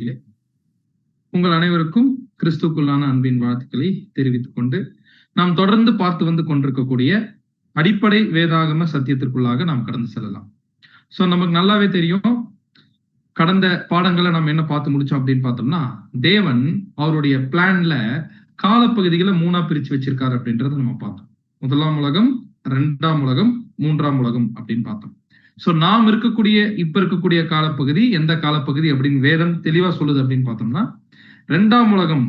விசுவாசிகளே, உங்கள் அனைவருக்கும் கிறிஸ்துக்குள்ளான அன்பின் வாழ்த்துக்களை தெரிவித்துக் கொண்டு நாம் தொடர்ந்து பார்த்து வந்து கொண்டிருக்கக்கூடிய அடிப்படை வேதாகம சத்தியத்திற்குள்ளாக நாம் கடந்து செல்லலாம். சோ நமக்கு நல்லாவே தெரியும், கடந்த பாடங்களை நம்ம என்ன பார்த்து முடிச்சோம் அப்படின்னு பார்த்தோம்னா, தேவன் அவருடைய பிளான்ல காலப்பகுதிகளை 3ஆ பிரிச்சு வச்சிருக்காரு அப்படின்றத நம்ம பார்த்தோம். 1ஆம் உலகம், 2ஆம் உலகம், 3ஆம் உலகம் அப்படின்னு பார்த்தோம். சோ நாம் இப்ப இருக்கக்கூடிய காலப்பகுதி எந்த காலப்பகுதி அப்படின்னு வேதம் தெளிவா சொல்லுது அப்படின்னு பார்த்தோம்னா, 2ஆம் உலகம்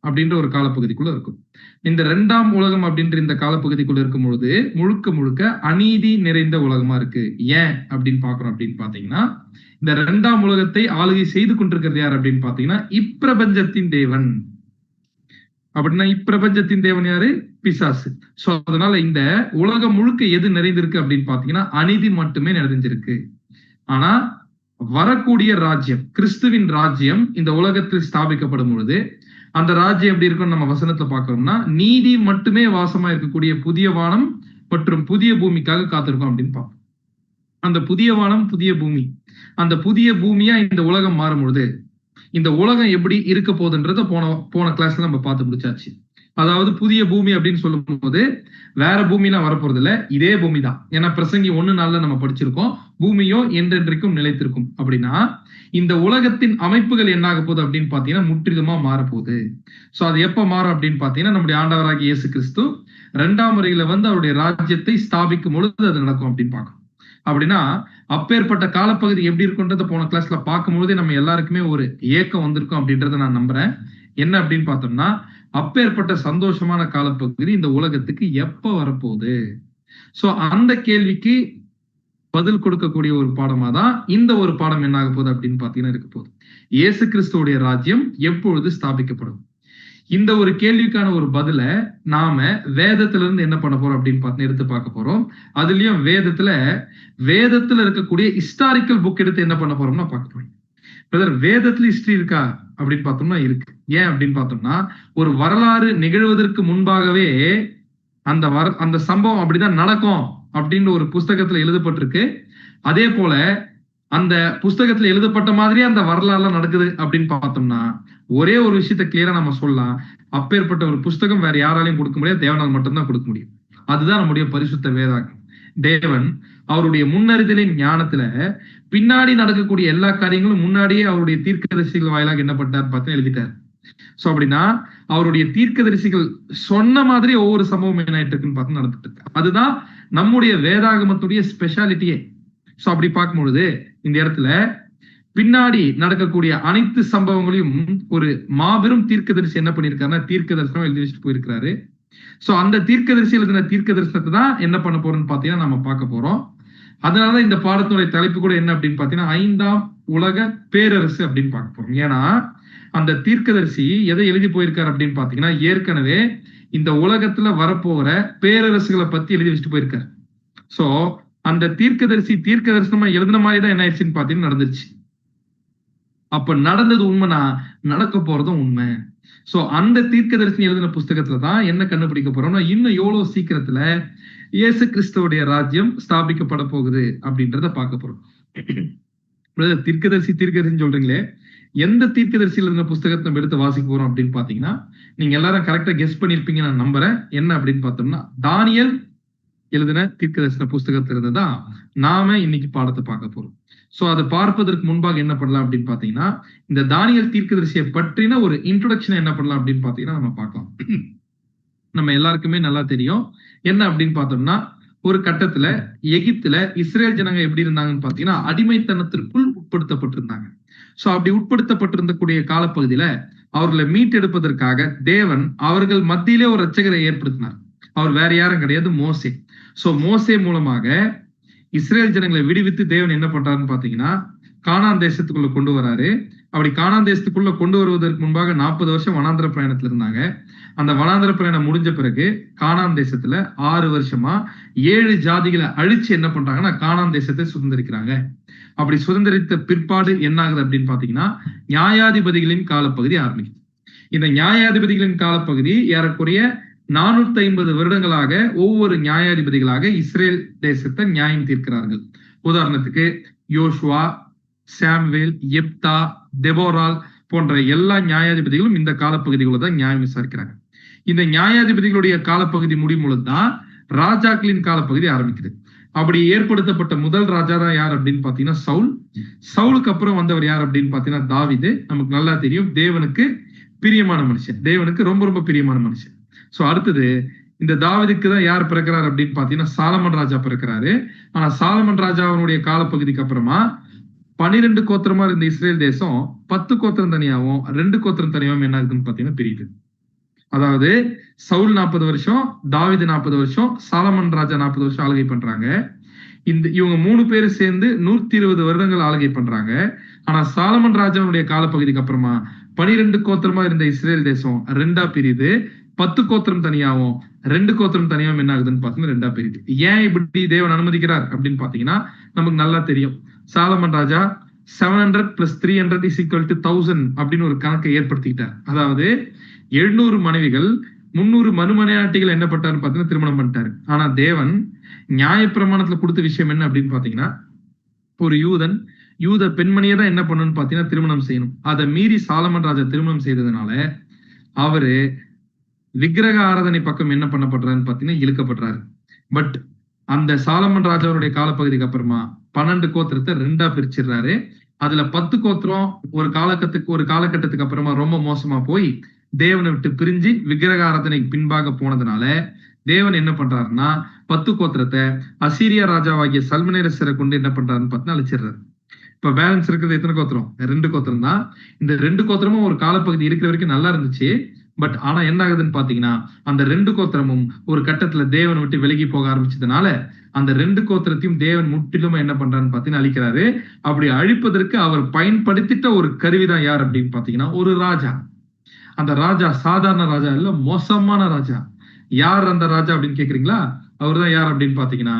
அப்படின்ற ஒரு காலப்பகுதிக்குள்ள இருக்கும். இந்த 2ஆம் உலகம் அப்படின்ற இந்த காலப்பகுதிக்குள்ள இருக்கும் பொழுது முழுக்க முழுக்க அநீதி நிறைந்த உலகமா இருக்கு. ஏன் அப்படின்னு பாக்குறோம் அப்படின்னு பாத்தீங்கன்னா, இந்த 2ஆம் உலகத்தை ஆளுகை செய்து கொண்டிருக்கிறது யார் அப்படின்னு பாத்தீங்கன்னா, இப்பிரபஞ்சத்தின் தேவன். அப்படின்னா இப்பிரபஞ்சத்தின் தேவன் யாரு? பிசாசு. சோ அதனால இந்த உலகம் முழுக்க எது நிறைந்திருக்கு அப்படின்னு பாத்தீங்கன்னா, அநீதி மட்டுமே நிறைஞ்சிருக்கு. ஆனா வரக்கூடிய ராஜ்யம், கிறிஸ்துவின் ராஜ்யம் இந்த உலகத்தில் ஸ்தாபிக்கப்படும் பொழுது அந்த ராஜ்யம் எப்படி இருக்கும்னு நம்ம வசனத்தை பார்க்கிறோம்னா, நீதி மட்டுமே வாசமா இருக்கக்கூடிய புதிய வானம் மற்றும் புதிய பூமிக்காக காத்திருக்கோம் அப்படின்னு பார்ப்போம். அந்த புதிய வானம், புதிய பூமி, அந்த புதிய பூமியா இந்த உலகம் மாறும் பொழுது இந்த உலகம் எப்படி இருக்க போகுதுன்றத போன கிளாஸ்ல நம்ம பார்த்து முடிச்சாச்சு. அதாவது புதிய பூமி அப்படின்னு சொல்லும் போது வேற பூமி எல்லாம் வரப்போறது இல்ல, இதே பூமி தான். ஏன்னா பிரசங்கி 1:4 நம்ம படிச்சிருக்கோம், பூமியோ என்றென்றைக்கும் நிலைத்திருக்கும். அப்படின்னா இந்த உலகத்தின் அமைப்புகள் என்ன ஆக போகுது அப்படின்னு பாத்தீங்கன்னா முற்றிலுமா மாறப்போகுது. சோ அது எப்ப மாறும் அப்படின்னு பாத்தீங்கன்னா, நம்முடைய ஆண்டவராகிய இயேசு கிறிஸ்து 2ஆம் முறையில வந்து அவருடைய ராஜ்யத்தை ஸ்தாபிக்கும் பொழுது அது நடக்கும் அப்படின்னு பார்க்கணும். அப்படின்னா அப்பேற்பட்ட காலப்பகுதி எப்படி இருக்குன்றத போன கிளாஸ்ல பார்க்கும்போதே நம்ம எல்லாருக்குமே ஒரு ஏக்கம் வந்திருக்கும் அப்படின்றத நான் நம்புறேன். என்ன அப்படின்னு பார்த்தோம்னா, அப்பேற்பட்ட சந்தோஷமான காலப்பகுதி இந்த உலகத்துக்கு எப்ப வரப்போகுது? சோ அந்த கேள்விக்கு பதில் கொடுக்கக்கூடிய ஒரு பாடமா தான் இந்த ஒரு பாடம் என்ன ஆக போகுது அப்படின்னு பாத்தீங்கன்னா இருக்க போகுது. இயேசு கிறிஸ்துவோடைய ராஜ்யம் எப்பொழுது ஸ்தாபிக்கப்படும்? இந்த ஒரு கேள்விக்கான ஒரு பதில நாம வேதத்துல இருந்து என்ன பண்ண போறோம் அப்படின்னு எடுத்து பார்க்க போறோம். அதுலயும் வேதத்துல இருக்கக்கூடிய ஹிஸ்டாரிக்கல் புக் எடுத்து என்ன பண்ண போறோம்னா பார்க்க போறோம். வேதத்துல ஹிஸ்டரி இருக்கா அப்படின்னு பார்த்தோம்னா இருக்கு. ஏன் அப்படின்னு பார்த்தோம்னா, ஒரு வரலாறு நிகழ்வதற்கு முன்பாகவே அந்த சம்பவம் அப்படிதான் நடக்கும் அப்படின்ற ஒரு புஸ்தகத்துல எழுதப்பட்டிருக்கு. அதே போல அந்த புஸ்தகத்துல எழுதப்பட்ட மாதிரியே அந்த வரலாறு நடக்குது அப்படின்னு பார்த்தோம்னா, ஒரே ஒரு விஷயத்த கிளியரா நம்ம சொல்லலாம், அப்பேற்பட்ட ஒரு புஸ்தகம் வேற யாராலையும் கொடுக்க முடியாது, தேவனால் மட்டும்தான் கொடுக்க முடியும். அதுதான் நம்முடைய பரிசுத்த வேதாகம். தேவன் அவருடைய முன்னறிதலின் ஞானத்துல பின்னாடி நடக்கக்கூடிய எல்லா காரியங்களும் முன்னாடியே அவருடைய தீர்க்கதரிசிகள் வாயிலாக என்ன பண்ணார் பார்த்து எழுதிட்டார். சோ அப்படின்னா அவருடைய தீர்க்கதரிசிகள் சொன்ன மாதிரி ஒவ்வொரு சம்பவம் என்ன ஆயிட்டு இருக்குன்னு பார்த்து நடந்துட்டு இருக்கு. அதுதான் நம்முடைய வேதாகமத்துடைய ஸ்பெஷாலிட்டியே. சோ அப்படி பார்க்கும்பொழுது இந்த இடத்துல பின்னாடி நடக்கக்கூடிய அனைத்து சம்பவங்களையும் ஒரு மாபெரும் தீர்க்கதரிசி என்ன பண்ணிருக்காருன்னா தீர்க்க தரிசனம் எழுதி வச்சுட்டு போயிருக்கிறாரு. சோ அந்த தீர்க்கதரிசி எழுதின தீர்க்க தரிசனத்தை தான் என்ன பண்ண போறோம்னு பாத்தீங்கன்னா நம்ம பார்க்க போறோம். அதனாலதான் இந்த பாடத்துடைய தலைப்பு கூட என்ன அப்படின்னு பாத்தீங்கன்னா 5ஆம் உலக பேரரசு அப்படின்னு பார்க்க போறோம். ஏன்னா அந்த தீர்க்கதரிசி எதை எழுதி போயிருக்காரு அப்படின்னு பாத்தீங்கன்னா, ஏற்கனவே இந்த உலகத்துல வரப்போற பேரரசுகளை பத்தி எழுதி வச்சுட்டு போயிருக்காரு. சோ அந்த தீர்க்க தரிசனமா எழுதின மாதிரி தான் என்ன ஆயிடுச்சுன்னு பாத்தீங்கன்னா நடந்துருச்சு. அப்ப நடந்தது உண்மைனா நடக்க போறதும் உண்மை. சோ அந்த தீர்க்கதரிசி எழுதின புஸ்தகத்துல தான் என்ன கண்டுபிடிக்க போறோம்னா, இன்னும் எவ்வளவு சீக்கிரத்துல இயேசு கிறிஸ்துவோடைய ராஜ்யம் ஸ்தாபிக்கப்பட போகுது அப்படின்றத பார்க்க போறோம். தீர்க்கதரிசி சொல்றீங்களே, எந்த தீர்க்கதரிசி எழுதின புஸ்தகத்தை நம்ம எடுத்து வாசிக்க போறோம் அப்படின்னு பாத்தீங்கன்னா, நீங்க எல்லாரும் கரெக்டா கெஸ் பண்ணிருப்பீங்க நான் நம்புறேன். என்ன அப்படின்னு பார்த்தோம்னா, தானியேல் எழுதின தீர்க்கதரிசன புஸ்தகத்துல இருந்து தான் நாம இன்னைக்கு பாடத்தை பார்க்க போறோம். சோ அதை பார்ப்பதற்கு முன்பாக என்ன பண்ணலாம் அப்படின்னு பாத்தீங்கன்னா, இந்த தானியேல் தீர்க்கதரிசியை பற்றின ஒரு இன்ட்ரோடக்ஷன் என்ன பண்ணலாம் அப்படின்னு பாத்தீங்கன்னா நம்ம பார்க்கலாம். நம்ம எல்லாருக்குமே நல்லா தெரியும் என்ன அப்படின்னு பார்த்தோம்னா, ஒரு கட்டத்துல எகிப்துல இஸ்ரேல் ஜனங்க எப்படி இருந்தாங்கன்னு பாத்தீங்கன்னா அடிமைத்தனத்திற்குள் உட்படுத்தப்பட்டிருந்தாங்க. சோ அப்படி உட்படுத்தப்பட்டிருந்தக்கூடிய காலப்பகுதியில அவர்களை மீட்டெடுப்பதற்காக தேவன் அவர்கள் மத்தியிலே ஒரு இரட்சகரை ஏற்படுத்தினார். அவர் வேற யாரும் கிடையாது, மோசே. சோ மோசே மூலமாக இஸ்ரேல் ஜனங்களை விடுவித்து தேவன் என்ன பண்றாருன்னு பாத்தீங்கன்னா கானான் தேசத்துக்குள்ள கொண்டு வராரு. அப்படி கானான் தேசத்துக்குள்ள கொண்டு வருவதற்கு முன்பாக 40 வருஷம் வனாந்திர பிரயாணத்துல இருந்தாங்க. அந்த வனாந்திர பிரயாணம் முடிஞ்ச பிறகு கானான் தேசத்துல 6 வருஷமா 7 ஜாதிகளை அழிச்சு என்ன பண்றாங்கன்னா கானான் தேசத்தை சுதந்திரிக்கிறாங்க. அப்படி சுதந்திரித்த பிற்பாடு என்ன ஆகுது அப்படின்னு பாத்தீங்கன்னா, நியாயாதிபதிகளின் காலப்பகுதி ஆரம்பிக்குது. இந்த நியாயாதிபதிகளின் காலப்பகுதி ஏறக்குறைய 450 வருடங்களாக ஒவ்வொரு நியாயாதிபதிகளாக இஸ்ரேல் தேசத்தை நியாயம் தீர்க்கிறார்கள். உதாரணத்துக்கு யோசுவா, சாம்வேல், எப்தா, தெபோரால் போன்ற எல்லா நியாயாதிபதிகளும் இந்த காலப்பகுதிக்குள்ள தான் நியாயம் விசாரிக்கிறாங்க. இந்த நியாயாதிபதிகளுடைய காலப்பகுதி முடியும் பொழுதுதான் ராஜாக்களின் காலப்பகுதி ஆரம்பிக்குது. அப்படி ஏற்படுத்தப்பட்ட முதல் ராஜா தான் யார் அப்படின்னு பாத்தீங்கன்னா சவுல். சவுலுக்கு அப்புறம் வந்தவர் யார் அப்படின்னு பாத்தீங்கன்னா தாவீது. நமக்கு நல்லா தெரியும், தேவனுக்கு பிரியமான மனுஷன், தேவனுக்கு ரொம்ப ரொம்ப பிரியமான மனுஷன். சோ அடுத்தது இந்த தாவீதுக்கு தான் யார் பிறக்கிறார் அப்படின்னு பாத்தீங்கன்னா சாலமன் ராஜா பிறக்கிறாரு. ஆனா சாலமன் ராஜாவுடைய காலப்பகுதிக்கு அப்புறமா 12 கோத்திரமா இருந்த இஸ்ரேல் தேசம் 10 கோத்திரம் தனியாவும் 2 கோத்திரம் தனியாவும் என்ன ஆகுதுன்னு பாத்தீங்கன்னா பிரியுது. அதாவது சவுல் 40 வருஷம், தாவீது 40 வருஷம், சாலமன் ராஜா 40 வருஷம் ஆளுகை பண்றாங்க. இவங்க 3 பேரும் சேர்ந்து 120 வருடங்கள் ஆளுகை பண்றாங்க. ஆனா சாலமன் ராஜாவுடைய காலப்பகுதிக்கு அப்புறமா 12 கோத்திரமா இருந்த இஸ்ரேல் தேசம் 2ஆ பிரியுது. 10 கோத்திரம் தனியாவும் 2 கோத்திரம் தனியாவும் என்ன ஆகுதுன்னு பாத்தீங்கன்னா 2ஆ பிரியுது. ஏன் இப்படி தேவன் அனுமதிக்கிறார் அப்படின்னு பாத்தீங்கன்னா நமக்கு நல்லா தெரியும். சாலமன் ராஜா 700 + 300 = 1000 அப்படின்னு ஒரு கணக்கை ஏற்படுத்திக்கிட்டார். அதாவது 700 மனைவிகள் 300 மறுமனையாட்டிகள் என்ன பண்றாருன்னு பாத்தீங்கன்னா திருமணம் பண்ணிட்டாரு. ஆனா தேவன் நியாயப்பிரமாணத்துல கொடுத்த விஷயம் என்ன அப்படின்னு பாத்தீங்கன்னா, ஒரு யூத பெண்மணியை தான் என்ன பண்ணணும்னு பாத்தீங்கன்னா திருமணம் செய்யணும். அதை மீறி சாலமன் ராஜா திருமணம் செய்ததுனால அவரு விக்கிரக ஆராதனை பக்கம் என்ன பண்ணப்படுறாருன்னு பாத்தீங்கன்னா இழுக்கப்படுறாரு. பட் அந்த சாலமன் ராஜாவுடைய காலப்பகுதிக்கு அப்புறமா 12 கோத்திரத்தை 2ஆ பிரிச்சிடுறாரு. அதுல 10 கோத்திரம் ஒரு காலகட்டத்துக்கு அப்புறமா ரொம்ப மோசமா போய் தேவனை விட்டு பிரிஞ்சு விக்கிரக ஆராதனைக்கு பின்பாக போனதுனால தேவன் என்ன பண்றாருன்னா 10 கோத்திரத்தை அசீரியா ராஜாவாகிய சல்மனேரசரை கொண்டு என்ன பண்றாருன்னு பார்த்தீங்கன்னா அழிச்சிடுறாரு. இப்ப பேலன்ஸ் இருக்கிறது எத்தனை கோத்திரம்? 2 கோத்திரம் தான். இந்த 2 கோத்திரமும் ஒரு காலப்பகுதி இருக்கிற வரைக்கும் நல்லா இருந்துச்சு. பட் ஆனா என்ன ஆகுதுன்னு பாத்தீங்கன்னா அந்த 2 கோத்திரமும் ஒரு கட்டத்துல தேவனை விட்டு விலகி போக ஆரம்பிச்சதுனால அந்த 2 கோத்திரத்தையும் தேவன் முற்றிலுமா என்ன பண்றாருன்னு பாத்தீங்கன்னா அழிக்கிறாரு. அப்படி அழிப்பதற்கு அவர் பயன்படுத்திட்ட ஒரு கருவிதான் யார் அப்படின்னு பாத்தீங்கன்னா ஒரு ராஜா. அந்த ராஜா சாதாரண ராஜா இல்ல, மோசமான ராஜா. யார் அந்த ராஜா அப்படின்னு கேக்குறீங்களா? அவர்தான் யார் அப்படின்னு பாத்தீங்கன்னா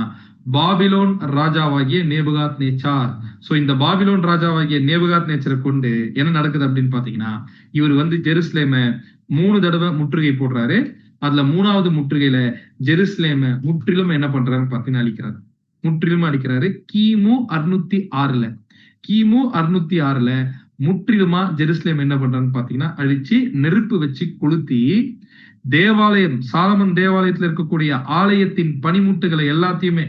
பாபிலோன் ராஜாவாகிய நேபுகாத் நேச்சார். சோ இந்த பாபிலோன் ராஜாவாகிய நேபுகாத் நேச்சரை கொண்டு என்ன நடக்குது அப்படின்னு பாத்தீங்கன்னா இவர் ஜெருசலேமை 3 தடவை முற்றுகை போடுறாரு. அதுல 3வது முற்றுகையில ஜெருசலேமை முற்றிலும் என்ன பண்றாருன்னு பாத்தீங்கன்னா அழிக்கிறாரு. முற்றிலும் அழிக்கிறாரு. கிமு 606ல கிமு 606ல முற்றிலுமா ஜெருசலேம் என்ன பண்றான்னு பாத்தீங்கன்னா அழிச்சு நெருப்பு வச்சு கொளுத்தி தேவாலயம், சாலமன் தேவாலயத்துல இருக்கக்கூடிய ஆலயத்தின் பனிமுட்டுகளை எல்லாத்தையுமே,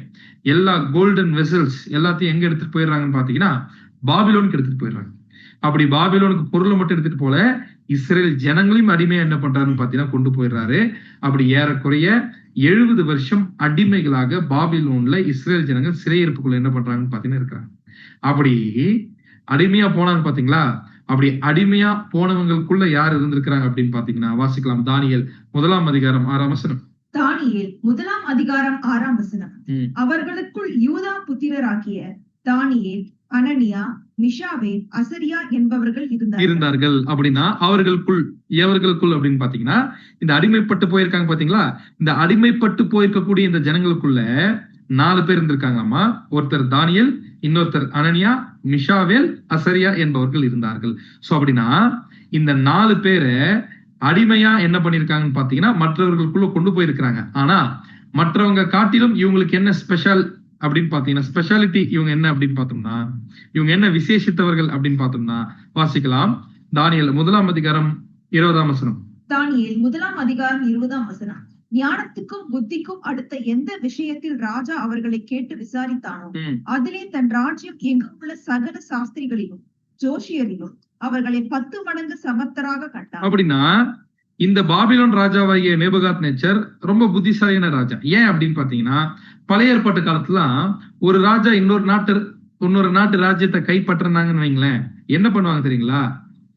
எல்லா கோல்டன் வெசல்ஸ் எல்லாத்தையும் எங்க எடுத்துட்டு போயிடுறாங்கன்னு பாத்தீங்கன்னா பாபிலோனுக்கு எடுத்துட்டு போயிடுறாங்க. அப்படி பாபிலோனுக்கு பொருளை மட்டும் எடுத்துட்டு போல இஸ்ரேல் ஜனங்களையும் அடிமையா என்ன பண்றாருன்னு பாத்தீங்கன்னா கொண்டு போயிடுறாரு. அப்படி ஏறக்குறைய 70 வருஷம் அடிமைகளாக பாபிலோன்ல இஸ்ரேல் ஜனங்கள் சிறையிருப்புக்குள்ள என்ன பண்றாங்கன்னு பாத்தீங்கன்னா இருக்கிறாங்க. அப்படி அடிமையா போனாங்க பாத்தீங்களா? அப்படி அடிமையா போனவங்களுக்குள்ள யார் இருந்திருக்கிறாங்க அப்படின்னு பாத்தீங்கன்னா வாசிக்கலாம். தானியேல் 1ஆம் அதிகாரம் 6ஆம் வசனம். தானியேல் 1ஆம் அதிகாரம் 6ஆம் வசனம். அவர்களுக்குள் யூதா புத்திரராகிய தானியேல், அனனியா, மிஷாவேல், அசரியா என்பவர்கள் இருந்தார்கள். அப்படின்னா அவர்களுக்குள் எவர்களுக்குள் அப்படின்னு பாத்தீங்கன்னா இந்த அடிமைப்பட்டு போயிருக்காங்க பாத்தீங்களா? இந்த அடிமைப்பட்டு போயிருக்கக்கூடிய இந்த ஜனங்களுக்குள்ள 4 பேர் இருந்திருக்காங்களாமா. ஒருத்தர் தானியேல், இன்னொருத்தர் அனனியா, மிஷாவேல், அசரியா என்பவர்கள் இருந்தார்கள். சோ அப்படின்னா இந்த 4 பேரை அடிமையா என்ன பண்ணிருக்காங்கன்னு பாத்தீங்கன்னா மற்றவர்களுக்குள்ள கொண்டு போயிருக்கிறாங்க. ஆனா மற்றவங்க காட்டிலும் இவங்களுக்கு என்ன ஸ்பெஷல் அப்படின்னு பாத்தீங்கன்னா ஸ்பெஷாலிட்டி இவங்க என்ன அப்படின்னு பார்த்தோம்னா இவங்க என்ன விசேஷித்தவர்கள் அப்படின்னு பார்த்தோம்னா வாசிக்கலாம். தானியேல் 1ஆம் அதிகாரம் 20ஆம் வசனம். தானியேல் 1ஆம் அதிகாரம் 20ஆம் வசனம். ஞானத்துக்கும் புத்திக்கும் அடுத்த எந்த விஷயத்தில் ராஜா அவர்களை கேட்டு விசாரித்தானோ அதிலே தன் ராஜ்யம் எங்கும் உள்ள சகல சாஸ்திரிகளிலும் ஜோஷியரிலும் அவர்களை 10 மடங்கு சமர்த்தராக கண்டார். அப்படின்னா இந்த பாபிலோன் ராஜாவாகிய நேபுகாத் நேச்சர் ரொம்ப புத்திசாலியான ராஜா. ஏன் அப்படின்னு பாத்தீங்கன்னா பழைய ஏற்பாட்டு காலத்துல ஒரு ராஜா இன்னொரு நாட்டு ராஜ்யத்தை கைப்பற்றினாங்கன்னு வைங்களேன், என்ன பண்ணுவாங்க தெரியுங்களா?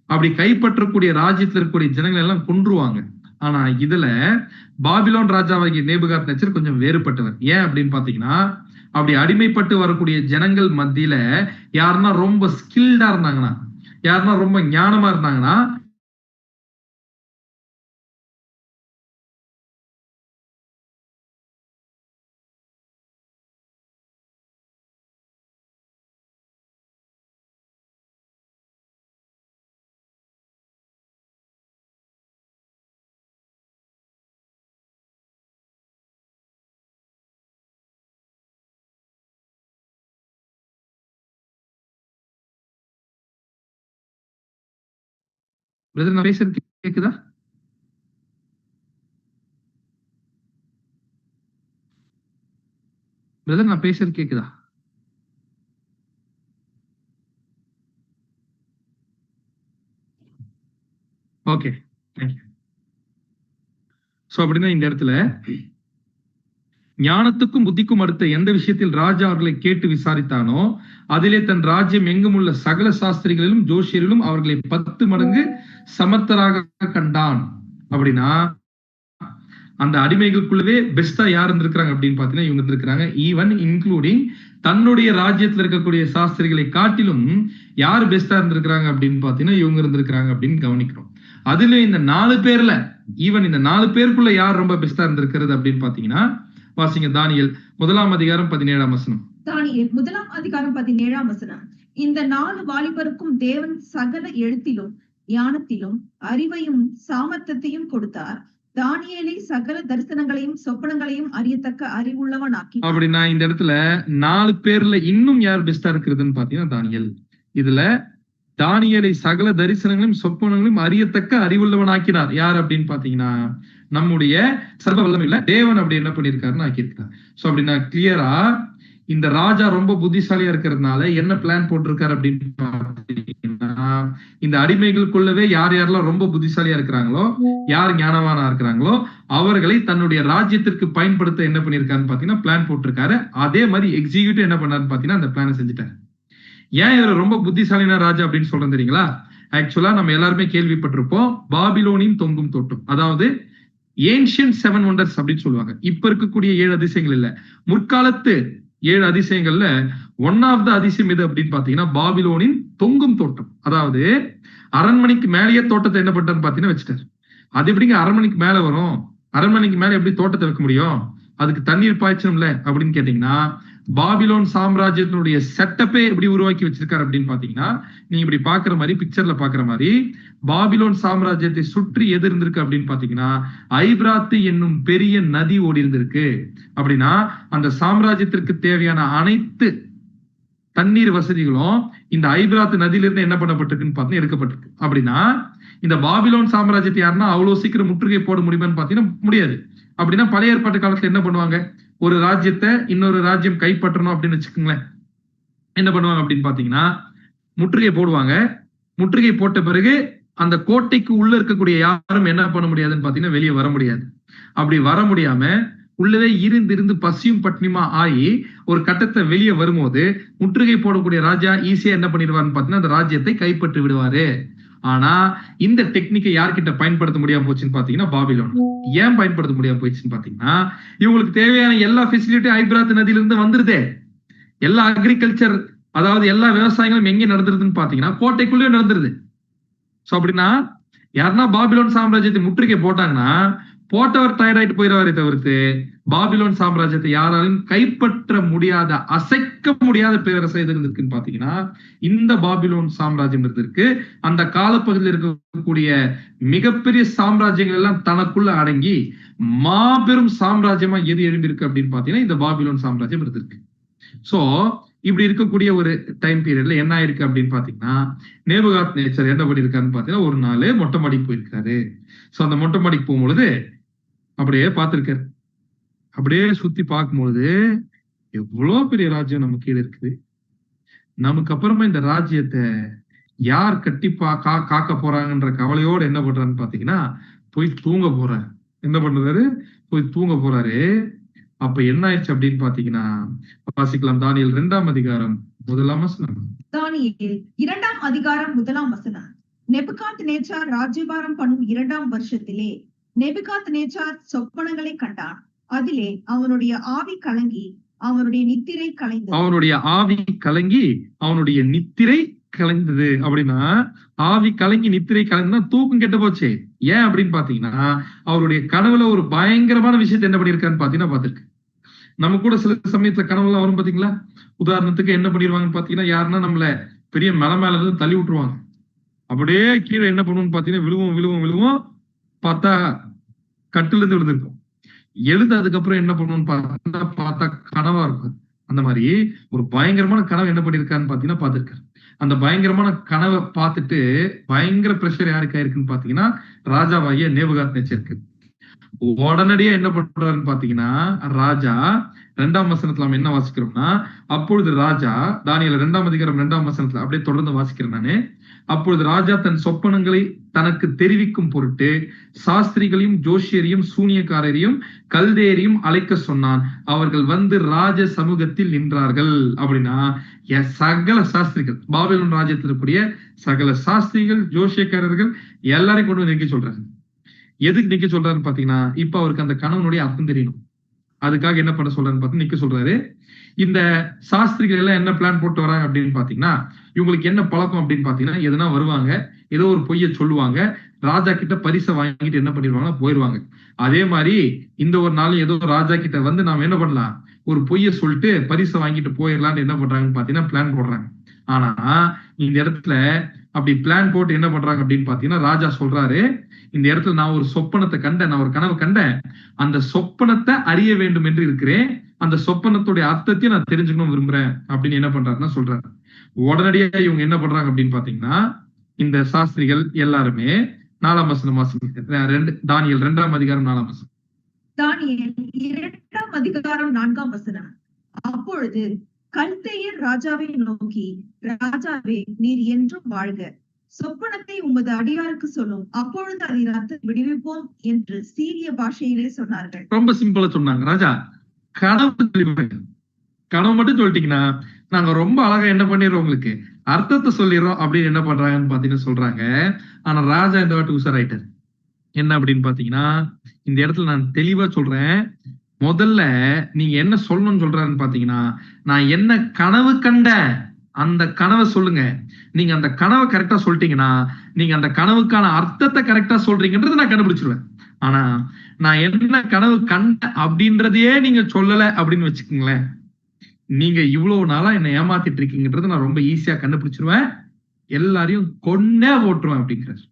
அப்படி கைப்பற்றக்கூடிய ராஜ்யத்துல இருக்கக்கூடிய ஜனங்களை எல்லாம் கொன்றுவாங்க. ஆனா இதுல பாபிலோன் ராஜாவாகிய நேபுகாத் நேச்சர் கொஞ்சம் வேறுபட்டவர். ஏன் அப்படின்னு பாத்தீங்கன்னா அப்படி அடிமைப்பட்டு வரக்கூடிய ஜனங்கள் மத்தியில யாருன்னா ரொம்ப ஸ்கில்டா இருந்தாங்கன்னா, யாருன்னா ரொம்ப ஞானமா இருந்தாங்கன்னா பிரதர் நான் பேசுறது கேக்குதா? பிரதர் நான் பேசுறது கேக்குதா? ஓகே, சோ அப்படின்னா இந்த இடத்துல ஞானத்துக்கும் புத்திக்கும் அடுத்த எந்த விஷயத்தில் ராஜா அவர்களை கேட்டு விசாரித்தானோ அதிலே தன் ராஜ்யம் எங்கும் உள்ள சகல சாஸ்திரிகளிலும் ஜோஷியரிலும் அவர்களை 10 மடங்கு சமர்த்தராக கண்டான். அப்படின்னா அந்த அடிமைகளுக்குள்ளவே பெஸ்டா யார் இருந்திருக்கிறாங்க அப்படின்னு பாத்தீங்கன்னா இவங்க இருந்திருக்கிறாங்க. ஈவன் இன்க்ளூடிங் தன்னுடைய ராஜ்யத்துல இருக்கக்கூடிய சாஸ்திரிகளை காட்டிலும் யார் பெஸ்டா இருந்திருக்கிறாங்க அப்படின்னு பாத்தீங்கன்னா இவங்க இருந்திருக்கிறாங்க அப்படின்னு கவனிக்கிறோம். அதுல இந்த 4 பேர்ல ஈவன் இந்த 4 பேருக்குள்ள யார் ரொம்ப பெஸ்டா இருந்திருக்கிறது அப்படின்னு பாத்தீங்கன்னா வாசிங்க தானியேல் 1ஆம் அதிகாரம் 17ஆம் வசனம். தானியேல் 1ஆம் அதிகாரம் 17ஆம் வசனம். இந்த 4 வாலிபருக்கும் தேவன் சகல எழுத்திலும் ஞானத்திலும் அறிவையும் சாமர்த்தியத்தையும் கொடுத்தார். தானியேலை சகல தரிசனங்களையும் சொப்பனங்களையும் அறியத்தக்க அறிவுள்ளவன் ஆக்கி. அப்படின்னா இந்த இடத்துல 4 பேர்ல இன்னும் யார் பெஸ்டா இருக்கிறதுன்னு பாத்தீங்கன்னா தானியேல். இதுல தானியேலை சகல தரிசனங்களையும் சொப்பனங்களையும் அறியத்தக்க அறிவுள்ளவன் ஆக்கினார். யார் அப்படின்னு பாத்தீங்கன்னா நம்முடைய சர்வ வல்லமையுள்ள தேவன் அப்படி என்ன பண்ணிருக்காருன்னு ஆக்கியிருக்காரு. சோ அப்படின்னா கிளியரா இந்த ராஜா ரொம்ப புத்திசாலியா இருக்கிறதுனால என்ன பிளான் போட்டிருக்காரு அப்படின்னு பாத்தீங்கன்னா இந்த அடிமைகளுக்குள்ளவே யார் யாரெல்லாம் ரொம்ப புத்திசாலியா இருக்கிறாங்களோ யார் ஞானவானா இருக்கிறாங்களோ அவர்களை தன்னுடைய ராஜ்யத்திற்கு பயன்படுத்த என்ன பண்ணிருக்காருன்னு பாத்தீங்கன்னா பிளான் போட்டிருக்காரு. அதே மாதிரி எக்ஸிக்யூட்டிவ் என்ன பண்ணாருன்னு பாத்தீங்கன்னா அந்த பிளானை செஞ்சுட்டாரு. ஏன் இவர் ரொம்ப புத்திசாலினா ராஜா அப்படின்னு சொல்றேன் தெரியுங்களா? ஆக்சுவலா நம்ம எல்லாருமே கேள்விப்பட்டிருப்போம் பாபிலோனின் தொங்கும் தோட்டம், அதாவது ஏன்ஷியன்ட் 7 வண்டர்ஸ் அப்படின்னு சொல்லுவாங்க. இப்ப இருக்கக்கூடிய 7 அதிசயங்கள் இல்ல, முற்காலத்து 7 அதிசயங்கள்ல ஒன் ஆஃப் த அதிசயம் எது அப்படின்னு பாத்தீங்கன்னா பாபிலோனின் தொங்கும் தோட்டம். அதாவது அரண்மனைக்கு மேலேயே தோட்டத்தை என்ன பண்றான்னு பாத்தீங்கன்னா வச்சுட்டாரு. அது எப்படிங்க அரண்மனைக்கு மேல வரும்? அரண்மனைக்கு மேல எப்படி தோட்டத்தை வைக்க முடியும்? அதுக்கு தண்ணீர் பாய்ச்சணும்ல அப்படின்னு கேட்டீங்கன்னா பாபிலோன் சாம்ராஜ்யத்தினுடைய செட்டப்பே எப்படி உருவாக்கி வச்சிருக்காரு அப்படின்னு பாத்தீங்கன்னா நீங்க இப்படி பாக்குற மாதிரி பிக்சர்ல பாக்குற மாதிரி பாபிலோன் சாம்ராஜ்யத்தை சுற்றி எது இருந்திருக்கு அப்படின்னு பாத்தீங்கன்னா ஐபிராத்து என்னும் பெரிய நதி ஓடி இருந்திருக்கு. அப்படின்னா அந்த சாம்ராஜ்யத்திற்கு தேவையான அனைத்து தண்ணீர் வசதிகளும் இந்த ஐபிராத்து நதியிலிருந்து என்ன பண்ணப்பட்டிருக்குன்னு பார்த்தீங்கன்னா எடுக்கப்பட்டிருக்கு. அப்படின்னா இந்த பாபிலோன் சாம்ராஜ்யத்தை யாருன்னா அவ்வளவு சீக்கிரம் முற்றுகை போட முடியுமான்னு பாத்தீங்கன்னா முடியாது. அப்படின்னா பழைய ஏற்பாட்டு காலத்துல என்ன பண்ணுவாங்க, ஒரு ராஜ்யத்தை இன்னொரு ராஜ்யம் கைப்பற்றணும் அப்படின்னு வச்சுக்கோங்களேன், என்ன பண்ணுவாங்க அப்படின்னு பாத்தீங்கன்னா முற்றுகை போடுவாங்க. முற்றுகை போட்ட பிறகு அந்த கோட்டைக்கு உள்ள இருக்கக்கூடிய யாரும் என்ன பண்ண முடியாதுன்னு பாத்தீங்கன்னா வெளியே வர முடியாது. அப்படி வர முடியாம உள்ளவே இருந்து பசியும் பட்னியுமா ஆகி ஒரு கட்டத்தை வெளியே வரும்போது முற்றுகை போடக்கூடிய ராஜா ஈஸியா என்ன பண்ணிடுவாருன்னு பாத்தீங்கன்னா அந்த ராஜ்யத்தை கைப்பற்றி விடுவாரு. ஆனா இந்த டெக்னிக்கை யார்கிட்ட பயன்படுத்த முடியாம போச்சுன்னு பாத்தீங்கன்னா பாபிலோன். ஏன் பயன்படுத்த முடியாம போயிடுச்சுன்னு பாத்தீங்கன்னா இவங்களுக்கு தேவையான எல்லா ஃபெசிலிட்டியும் ஐபிராத் நதியிலிருந்து வந்துருதே. எல்லா அக்ரிகல்ச்சர் அதாவது எல்லா விவசாயங்களும் எங்க நடந்துருதுன்னு பாத்தீங்கன்னா கோட்டைக்குள்ளேயே நடந்துருது. சோ அப்படின்னா யாருன்னா பாபிலோன் சாம்ராஜ்யத்தை முற்றுகை போட்டாங்கன்னா போட்டவர் டயர்டாயிட்டு போயிடுவாரே தவிர்த்து பாபிலோன் சாம்ராஜ்யத்தை யாராலும் கைப்பற்ற முடியாத அசைக்க முடியாத பேரரசு எது இருந்திருக்குன்னு பாத்தீங்கன்னா இந்த பாபிலோன் சாம்ராஜ்யம் இருந்திருக்கு. அந்த காலப்பகுதியில் இருக்கக்கூடிய மிகப்பெரிய சாம்ராஜ்யங்கள் எல்லாம் தனக்குள்ள அடங்கி மாபெரும் சாம்ராஜ்யமா எது எழும்பியிருக்கு அப்படின்னு பாத்தீங்கன்னா இந்த பாபிலோன் சாம்ராஜ்யம் இருந்திருக்கு. சோ இப்படி இருக்கக்கூடிய ஒரு டைம் பீரியட்ல என்ன ஆயிருக்கு அப்படின்னு பாத்தீங்கன்னா நேபுகாத் நேச்சர் என்ன பண்ணிருக்காருன்னு பாத்தீங்கன்னா ஒரு நாள் மொட்டை மாடிக்கு போயிருக்காரு. சோ அந்த மொட்டை மாடிக்கு போகும்பொழுது அப்படியே பார்த்திருக்காரு. அப்படியே சுத்தி பார்க்கும்பொழுது எவ்வளவு பெரிய ராஜ்யம் நமக்கு கீழே இருக்குது, நமக்கு அப்புறமா இந்த ராஜ்யத்தை யார் கட்டிப்பா காக்க போறாங்கன்ற கவலையோடு என்ன பண்றாருன்னு பாத்தீங்கன்னா போய் தூங்க போறாரு. என்ன பண்றாரு? போய் தூங்க போறாரு. அப்ப என்ன ஆயிடுச்சு அப்படின்னு பாத்தீங்கன்னா வாசிக்கலாம் தானியேல் 2ஆம் அதிகாரம் 1ஆம் வசனம். தானியேல் 2ஆம் அதிகாரம் 1ஆம் வசனம். நெபுகாத் நேச்சார் ராஜ்யபாரம் பண்ணும் 2ஆம் வருஷத்திலே நெபுகாத் நேச்சார் சொப்பனங்களை கண்டான். அதிலே அவனுடைய ஆவி கலங்கி அவனுடைய நித்திரை கலைந்தது. அவனுடைய ஆவி கலங்கி அவனுடைய நித்திரை கலைந்தது. அப்படின்னா ஆவி கலங்கி நித்திரை கலைந்தா தூக்கம் கெட்டு போச்சு. ஏன் அப்படின்னு பாத்தீங்கன்னா அவருடைய கனவுல ஒரு பயங்கரமான விஷயத்தை என்ன பண்ணிருக்காருன்னு பாத்தீங்கன்னா பாத்துருக்கு. நம்ம கூட சில சமயத்துல கனவுலாம் வரும் பாத்தீங்களா? உதாரணத்துக்கு என்ன பண்ணிடுவாங்கன்னு பாத்தீங்கன்னா யாருன்னா நம்மள பெரிய மலை மேல இருந்து தள்ளி விட்டுருவாங்க. அப்படியே கீழே என்ன பண்ணுவோம்னு பாத்தீங்கன்னா விழுவோம் பார்த்தா கட்டுல இருந்து விழுந்திருக்கும். எழுது அதுக்கப்புறம் என்ன பண்ணுவோம்னு பார்த்தா கனவா இருக்கும். அந்த மாதிரி ஒரு பயங்கரமான கனவு என்ன பண்ணிருக்காருன்னு பாத்தீங்கன்னா பாத்துருக்காரு. அந்த பயங்கரமான கனவை பார்த்துட்டு பயங்கர பிரஷர் யாருக்கு ஆயிருக்குன்னு பாத்தீங்கன்னா ராஜாவாகிய நேபுகாத்நேச்சருக்கு. உடனடியா என்ன பண்றாருன்னு பாத்தீங்கன்னா ராஜா 2ஆம் வசனத்துல நம்ம என்ன வாசிக்கிறோம்னா, அப்பொழுது ராஜா தானியேல் 2ஆம் அதிகாரம் 2ஆம் வசனத்துல அப்படியே தொடர்ந்து வாசிக்கிறேன் நானு. அப்பொழுது ராஜா தன் சொப்பனங்களை தனக்கு தெரிவிக்கும் பொருட்டு சாஸ்திரிகளையும் ஜோஷியரையும் சூனியக்காரரையும் கல்தேரையும் அழைக்க சொன்னான். அவர்கள் வந்து ராஜ சமூகத்தில் நின்றார்கள். அப்படின்னா சகல சாஸ்திரிகள், பாபிலோன் ராஜ்யத்தில் இருக்கக்கூடிய சகல சாஸ்திரிகள் ஜோஷியக்காரர்கள் எல்லாரையும் கொண்டு வந்து நிக்க சொல்றாங்க. எதுக்கு நிக்க சொல்றாருன்னு பாத்தீங்கன்னா, இப்ப அவருக்கு அந்த கணவனுடைய அர்த்தம் தெரியணும். அதுக்காக என்ன பண்ண சொல்றாருன்னு பார்த்து நிக்க சொல்றாரு. இந்த சாஸ்திரிகள் எல்லாம் என்ன பிளான் போட்டு வராங்க அப்படின்னு பாத்தீங்கன்னா, இவங்களுக்கு என்ன பழக்கம் அப்படின்னு பாத்தீங்கன்னா, எதுனா வருவாங்க, ஏதோ ஒரு பொய்ய சொல்லுவாங்க, ராஜா கிட்ட பரிசை வாங்கிட்டு என்ன பண்ணிடுவாங்க, போயிருவாங்க. அதே மாதிரி இந்த ஒரு நாள் ஏதோ ராஜா கிட்ட வந்து நாம என்ன பண்ணலாம், ஒரு பொய்ய சொல்லிட்டு பரிசை வாங்கிட்டு போயிடலான்னு என்ன பண்றாங்கன்னு பாத்தீங்கன்னா பிளான் போடுறாங்க. ஆனா இந்த இடத்துல அப்படி பிளான் போட்டு என்ன பண்றாங்க அப்படின்னு பாத்தீங்கன்னா, ராஜா சொல்றாரு, இந்த இடத்துல நான் ஒரு சொப்பனத்தை கண்டேன், நான் ஒரு கனவு கண்டேன், அந்த சொப்பனத்தை அறிய வேண்டும் என்று இருக்கிறேன், அந்த சொப்பனத்துடைய அர்த்தத்தையும் நான் தெரிஞ்சுக்கணும் விரும்புறேன் அப்படின்னு என்ன பண்றாருன்னா சொல்றாரு. உடனடியா இவங்க என்ன பண்றாங்க அப்படின்னு பாத்தீங்கன்னா, இந்த சாஸ்திரிகள் எல்லாருமே 4ஆம் வசனம் வாசிங்க. தானியேல் 2ஆம் அதிகாரம் 4ஆம் வசனம். தானியேல் 2ஆம் அதிகாரம் 4ஆம் வசனம். அப்பொழுது கல்தேயர் ராஜாவை நோக்கி, ராஜாவே, நீர் என்றும் வாழ்க, சொப்பனத்தை உமது அடியாருக்கு சொல்லும், அப்பொழுது அதன் அர்த்தத்தை விடுவிப்போம் என்று சீரிய பாஷையிலே சொன்னார்கள். ரொம்ப சிம்பிளா சொன்னாங்க. ராஜா, கனவு மட்டும் சொல்லிட்டீங்கன்னா நாங்க ரொம்ப அழகா என்ன பண்ணிடுறோம், உங்களுக்கு அர்த்தத்தை சொல்லிடுறோம் அப்படின்னு என்ன பண்றாங்கன்னு பாத்தீங்கன்னா சொல்றாங்க. ஆனா ராஜா இந்த வாட்டி உஷாராயிட்டார். என்ன அப்படின்னு பாத்தீங்கன்னா, இந்த இடத்துல நான் தெளிவா சொல்றேன், முதல்ல நீங்க என்ன சொல்லணும்னு சொல்றாருன்னு பாத்தீங்கன்னா, நான் என்ன கனவு கண்ட அந்த கனவை சொல்லுங்க. நீங்க அந்த கனவை கரெக்டா சொல்லிட்டீங்கன்னா, நீங்க அந்த கனவுக்கான அர்த்தத்தை கரெக்டா சொல்றீங்கன்றத நான் கண்டுபிடிச்சிருவேன். ஆனா நான் என்ன கனவு கண்ட அப்படின்றதையே நீங்க சொல்லல அப்படின்னு வச்சுக்கோங்களேன், நீங்க இவ்வளவு நாளா என்ன ஏமாத்திட்டு இருக்கீங்கன்றத நான் ரொம்ப ஈஸியா கண்டுபிடிச்சிருவேன், எல்லாரையும் கொன்னே போட்டுருவேன் அப்படிங்கிறார்.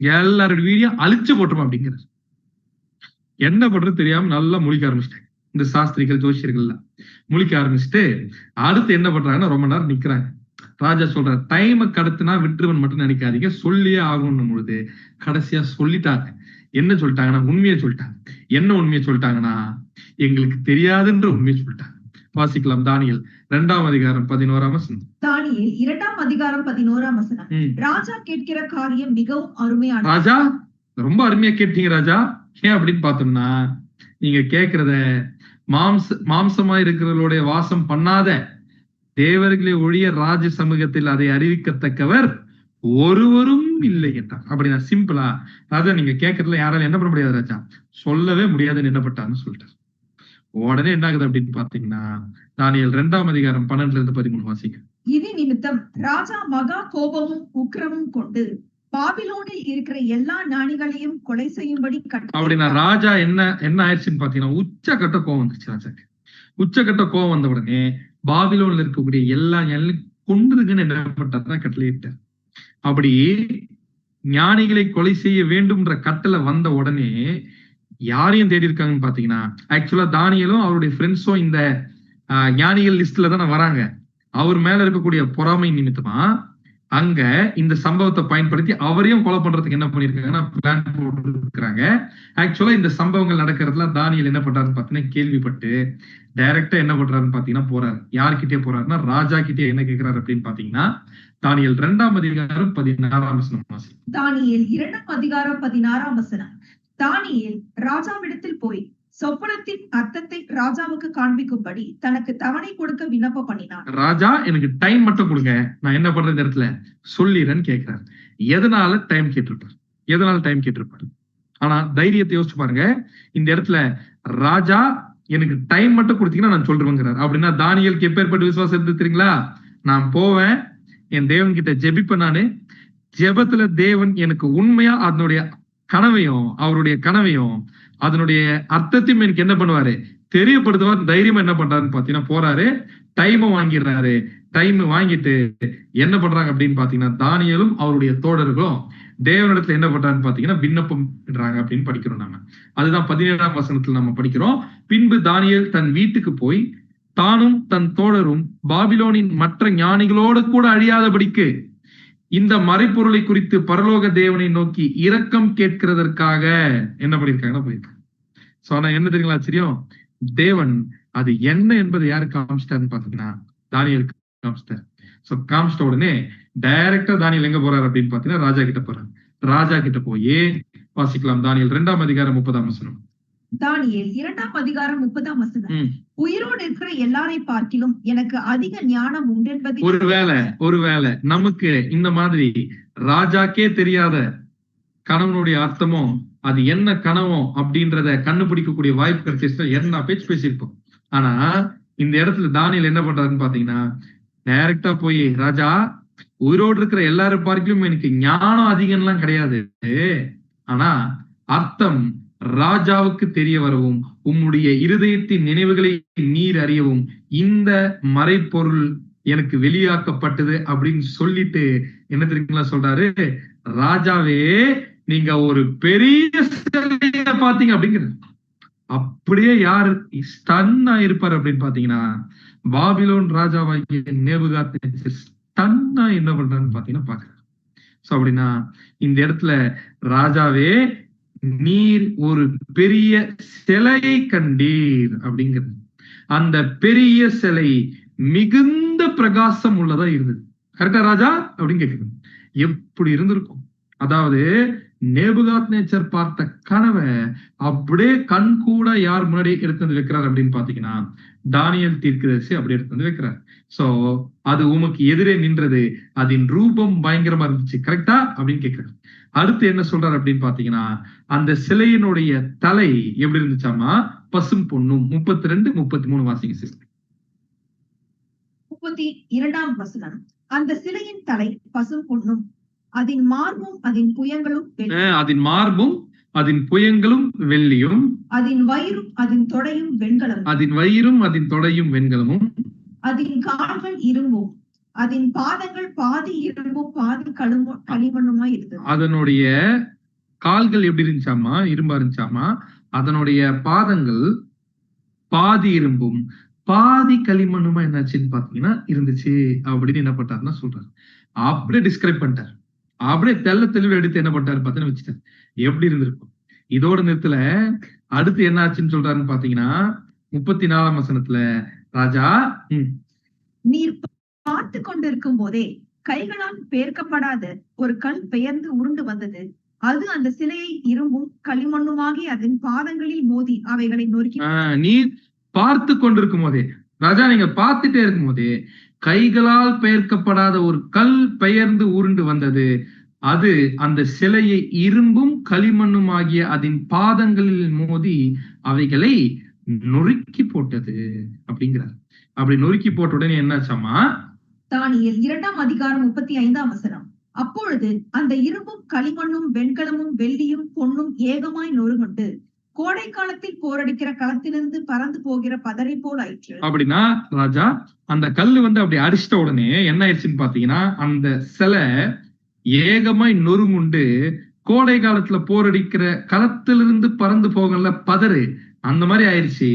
எல்லாரோட வீடியோ அழிச்சு போட்டுருவேன் அப்படிங்கிறார். என்ன பண்றது தெரியாம நல்லா முழிக்க ஆரம்பிச்சிட்டாங்க இந்த சாஸ்திரிகள் ஜோசியர்கள் எல்லாம். முழிக்க ஆரம்பிச்சுட்டு அடுத்து என்ன பண்றாங்கன்னா, ரொம்ப நேரம் நிக்கிறாங்க. ராஜா சொல்றாரு, டைமை கடத்தினா விட்டுருவன் மட்டும் நினைக்காதீங்க, சொல்லியே ஆகணும் பொழுது கடைசியா சொல்லிட்டாங்க. என்ன சொல்லிட்டாங்கன்னா, உண்மையை சொல்லிட்டாங்க. என்ன உண்மையை சொல்லிட்டாங்கன்னா, எங்களுக்கு தெரியாதுன்ற உண்மையை சொல்லிட்டாங்க. வாசிக்கலாம். தானியேல் 2ஆம் அதிகாரம் 11ஆம் வசனம். தானியேல் 2ஆம் அதிகாரம் 11ஆம் வசனம். ராஜா கேட்கிற காரியம் மிகவும் அருமையான. ராஜா ரொம்ப அருமையா கேட்டீங்க ராஜா. ஏன் அப்படின்னு பார்த்தோம்னா, நீங்க கேட்கிறத மாம்சமா இருக்கிறவர்களுடைய வாசம் பண்ணாத தேவர்களை ஒழிய ராஜ சமூகத்தில் அதை அறிவிக்கத்தக்கவர் ஒருவரும் இல்லை என்றார். அப்படின்னா சிம்பிளா, ராஜா நீங்க கேட்கறதுல யாராலும் என்ன பண்ண முடியாது ராஜா, சொல்லவே முடியாதுன்னு என்ன பண்றாருன்னு சொல்லிட்டாரு. உடனே என்ன ஆகுது அப்படின்னு பாத்தீங்கன்னா, தானியேல் 2ஆம் அதிகாரம் 12-13 வாசிங்க. இது நிமித்தம் ராஜா மகா கோபமும் உக்கிரமும் கொண்டு பாபிலோனில் இருக்கிற எல்லா ஞானிகளையும் கொலை செய்யும்படி அப்படின்னா ராஜா என்ன ஆயிடுச்சுன்னு பாத்தீங்கன்னா, உச்சகட்ட கோபம் வந்துச்சு ராஜாக்கு. உச்சகட்ட கோபம் வந்த உடனே பாபிலோன்ல இருக்கக்கூடிய எல்லா ஞானிகளையும் கொண்டுருக்குன்னு என்ன பண்றாருன்னா கட்டளையிட்டார். அப்படி ஞானிகளை கொலை செய்ய வேண்டும்ன்ற கட்டளை வந்த உடனே யாரையும் தேடி இருக்காங்கன்னு பாத்தீங்கன்னா, ஆக்சுவலா தானியேலும் அவருடைய ஃப்ரெண்ட்ஸும் இந்த ஞானிகள் லிஸ்ட்ல தானே வராங்க. அவர் மேல இருக்கக்கூடிய பொறாமை நிமித்தமா அங்க இந்த சம்பவத்தை பயன்படுத்தி அவரையும் கொலை பண்றதுக்கு என்ன பண்ணிருக்காங்கன்னா பிளான் போட்டு இருக்கிறாங்க. ஆக்சுவலா இந்த சம்பவங்கள் நடக்கிறதுல தானியேல் என்ன பண்றாருன்னு பாத்தீங்கன்னா கேள்விப்பட்டு டைரக்டா என்ன பண்றாருன்னு பாத்தீங்கன்னா போறாரு. யார்கிட்டயே போறாருன்னா ராஜா கிட்டே. என்ன கேட்கிறாரு அப்படின்னு பாத்தீங்கன்னா, தானியேல் 2ஆம் அதிகாரம் 16ஆம் வசனம். தானியேல் 2ஆம் அதிகாரம் 16ஆம் வசனம். தானியேல் ராஜாவிடத்தில் போய் சொப்பனத்தின் அர்த்தத்தை ராஜாவுக்கு காண்பிக்கும்படி தனக்கு தவணை கொடுக்க விண்ணப்பம் பண்ணினான். ராஜா எனக்கு டைம் மட்டும் கொடுங்க, நான் என்ன பண்ற இந்த இடத்துல சொல்லிடுறேன்னு கேட்கிறாரு. எதனால டைம் கேட்டிருப்பாரு. ஆனா தைரியத்தை யோசிச்சு பாருங்க. இந்த இடத்துல ராஜா எனக்கு டைம் மட்டும் கொடுத்தீங்கன்னா நான் சொல்றேங்கிறார். அப்படின்னா தானியேலுக்கு எப்பேற்பட்ட விசுவாசம் இருந்து தெரியுங்களா? நான் போவேன், என் தேவன் கிட்ட ஜெபிப்பேன். நானு ஜெபத்துல தேவன் எனக்கு உண்மையா அதனுடைய கனவையும் அவருடைய கனவையும் அதனுடைய அர்த்தத்தையும் எனக்கு என்ன பண்ணுவாரு தெரியப்படுத்துவார். தைரியமா என்ன பண்றாருன்னு பாத்தீங்கன்னா போறாரு, டைம் வாங்கிடுறாரு. டைம் வாங்கிட்டு என்ன பண்றாங்க அப்படின்னு பாத்தீங்கன்னா, தானியேலும் அவருடைய தோழர்களும் தேவனிடத்துல என்ன பண்றாருன்னு பாத்தீங்கன்னா விண்ணப்பம் பண்றாங்க அப்படின்னு படிக்கிறோம். நம்ம அதுதான் 17ஆம் வசனத்துல நம்ம படிக்கிறோம். பின்பு தானியேல் தன் வீட்டுக்கு போய் தானும் தன் தோழரும் பாபிலோனின் மற்ற ஞானிகளோடு கூட அழியாதபடிக்கு இந்த மறைப்பொருளை குறித்து பரலோக தேவனை நோக்கி இரக்கம் கேட்கிறதற்காக என்ன பண்ணிருக்காங்கன்னா போயிருக்காங்க. சோ ஆனா என்ன தெரியுங்களா ஆச்சரியம், தேவன் அது என்ன என்பதை யாரு காமிச்சிட்டாருன்னு பாத்தீங்கன்னா தானியேலுக்கு காமிச்சிட்டாரு. சோ காமிச்சிட்ட உடனே டைரக்டா தானியேல் எங்க போறாரு அப்படின்னு பாத்தீங்கன்னா ராஜா கிட்ட போறாரு. ராஜா கிட்ட போய் வாசிக்கலாம். தானியேல் 2ஆம் அதிகாரம் 30ஆம் வசனம். தானியேல் 2ஆம் அதிகாரம் 30ஆம் வசனம். உயிரோடு இருக்கிற எல்லாரை பார்க்கிலும் எனக்கு அதிக ஞானம் உண்டென்பது. ஒருவேளை நமக்கு இந்த மாதிரி ராஜாக்கே தெரியாத கனவனுடைய அர்த்தமோ அது என்ன கனவோ அப்படின்றத கண்டுபிடிக்கக்கூடிய வாய்ப்பு கிடைச்சிருச்சா என்ன பேச்சு பேசியிருப்போம். ஆனா இந்த இடத்துல தானியேல் என்ன பண்றாருன்னு பாத்தீங்கன்னா டைரக்டா போய், ராஜா உயிரோடு இருக்கிற எல்லாரும் பார்க்கலும் எனக்கு ஞானம் அதிகம்லாம் கிடையாது, ஆனா அர்த்தம் ராஜாவுக்கு தெரிய வரவும் உம்முடைய இருதயத்தின் நினைவுகளை நீர் அறியவும் இந்த மறைப்பொருள் எனக்கு வெளியாக்கப்பட்டது அப்படின்னு சொல்லிட்டு என்ன தெரியுங்களா சொல்றாரு, ராஜாவே நீங்க ஒரு பெரிய சிலைய பாத்தீங்க அப்படிங்கிற. அப்படியே யாரு ஸ்டன்னா இருப்பாரு அப்படின்னு பாத்தீங்கன்னா பாபிலோன் ராஜாவாகிய நேபுகாத்நேச்சர் ஸ்டன்னா என்ன பண்றான்னு பாத்தீங்கன்னா பாக்குறாரு. சோ அப்படின்னா இந்த இடத்துல ராஜாவே நீர் ஒரு பெரிய சிலையை கண்டீர் அப்படிங்கிறது. அந்த பெரிய சிலை மிகுந்த பிரகாசம் உள்ளதா இருந்தது. கரெக்டா ராஜா அப்படின்னு கேக்குது. எப்படி இருந்திருக்கும், அதாவது நேபுகாத்நேச்சர் பார்த்த கனவை அப்படியே கண் கூட யார் முன்னாடி எடுத்து வந்து வைக்கிறார் அப்படின்னு பாத்தீங்கன்னா தானியேல் தீர்க்கதரிசி அப்படி எடுத்து வந்து வைக்கிறார். சோ அது உமக்கு எதிரே நின்றது, அதன் ரூபம் பயங்கரமா இருந்துச்சு, கரெக்டா அப்படின்னு கேட்கிறார். அடுத்து என்ன சொல்றாரு அப்படின்னு பாத்தீங்கன்னா அந்த சிலையினுடைய தலை எப்படி இருந்துச்சாமா, பசும் பொன்னும். 32, 33 வாசிங்க சிஸ்டர். 32ஆம் வசனம். அந்த சிலையின் தலை பசும் பொன்னும், அதன் மார்பும் அதன் புயங்களும் அதன் புயங்களும் வெள்ளியும், அதன் வயிறும் அதன் தொடையும் வெண்கலமும், அதன் கால்கள் இரும்பும், அதன் பாதங்கள் பாதி இரும்பும் பாதி களிமண்ணுமாய் இருந்தது. அதனுடைய கால்கள் எப்படி இருந்துச்சாமா, இரும்பா இருந்துச்சாமா, அதனுடைய பாதங்கள் பாதி இரும்பும் பாதி களிமண்ணுமா என்னாச்சுன்னு பாத்தீங்கன்னா இருந்துச்சு அப்படின்னு என்ன பண்ணாருன்னா சொல்றாரு. அப்படியே டிஸ்கிரைப் பண்ணிட்டார். அப்படியே தெளிவு எடுத்து என்ன பண்ணாரு பார்த்தீங்கன்னா வச்சுட்டாரு. எப்படி இருந்திருக்கும். இதோட நேரத்துல அடுத்து என்ன ஆச்சுன்னு சொல்றாருன்னு பாத்தீங்கன்னா 34ஆம் வசனத்துல, ராஜா நீர் பார்த்து கொண்டிருக்கும் போதே கைகளால் பெயர்க்கப்படாத ஒரு கல் பெயர்ந்து உருண்டு வந்தது. அது அந்த சிலையை இரும்பும் களிமண்ணுமாகி அதன் பாதங்களில் மோதி அவைகளை நொறுக்கி. நீர் பார்த்து கொண்டிருக்கும் போதே, ராஜா நீங்க பார்த்துட்டே இருக்கும் போதே கைகளால் பெயர்க்கப்படாத ஒரு கல் பெயர்ந்து உருண்டு வந்தது. அது அந்த சிலையை இரும்பும் களிமண்ணும் ஆகிய அதன் பாதங்களில் மோதி அவைகளை நொறுக்கி போட்டது அப்படிங்கிறார். அப்படி நொறுக்கி போட்ட உடனே என்னாச்சாமா, தானியேல் 2ஆம் அதிகாரம் 35ஆம் வசனம். அப்பொழுது அந்த இரும்பும் களிமண்ணும் வெண்கலமும் வெள்ளியும் பொன்னும் ஏகமாய் நொறுங்கொண்டு கோடை காலத்தில் போரடிக்கிற களத்திலிருந்து பறந்து போகிற பதரை போல் ஆயிற்று. அப்படின்னா ராஜா அந்த கல்லு அப்படி அடிச்சிட்ட உடனே என்ன ஆயிடுச்சுன்னு பாத்தீங்கன்னா அந்த சிலை ஏகமாய் நொறுங்குண்டு கோடை காலத்துல போரடிக்கிற களத்திலிருந்து பறந்து போகல பதறு அந்த மாதிரி ஆயிடுச்சு.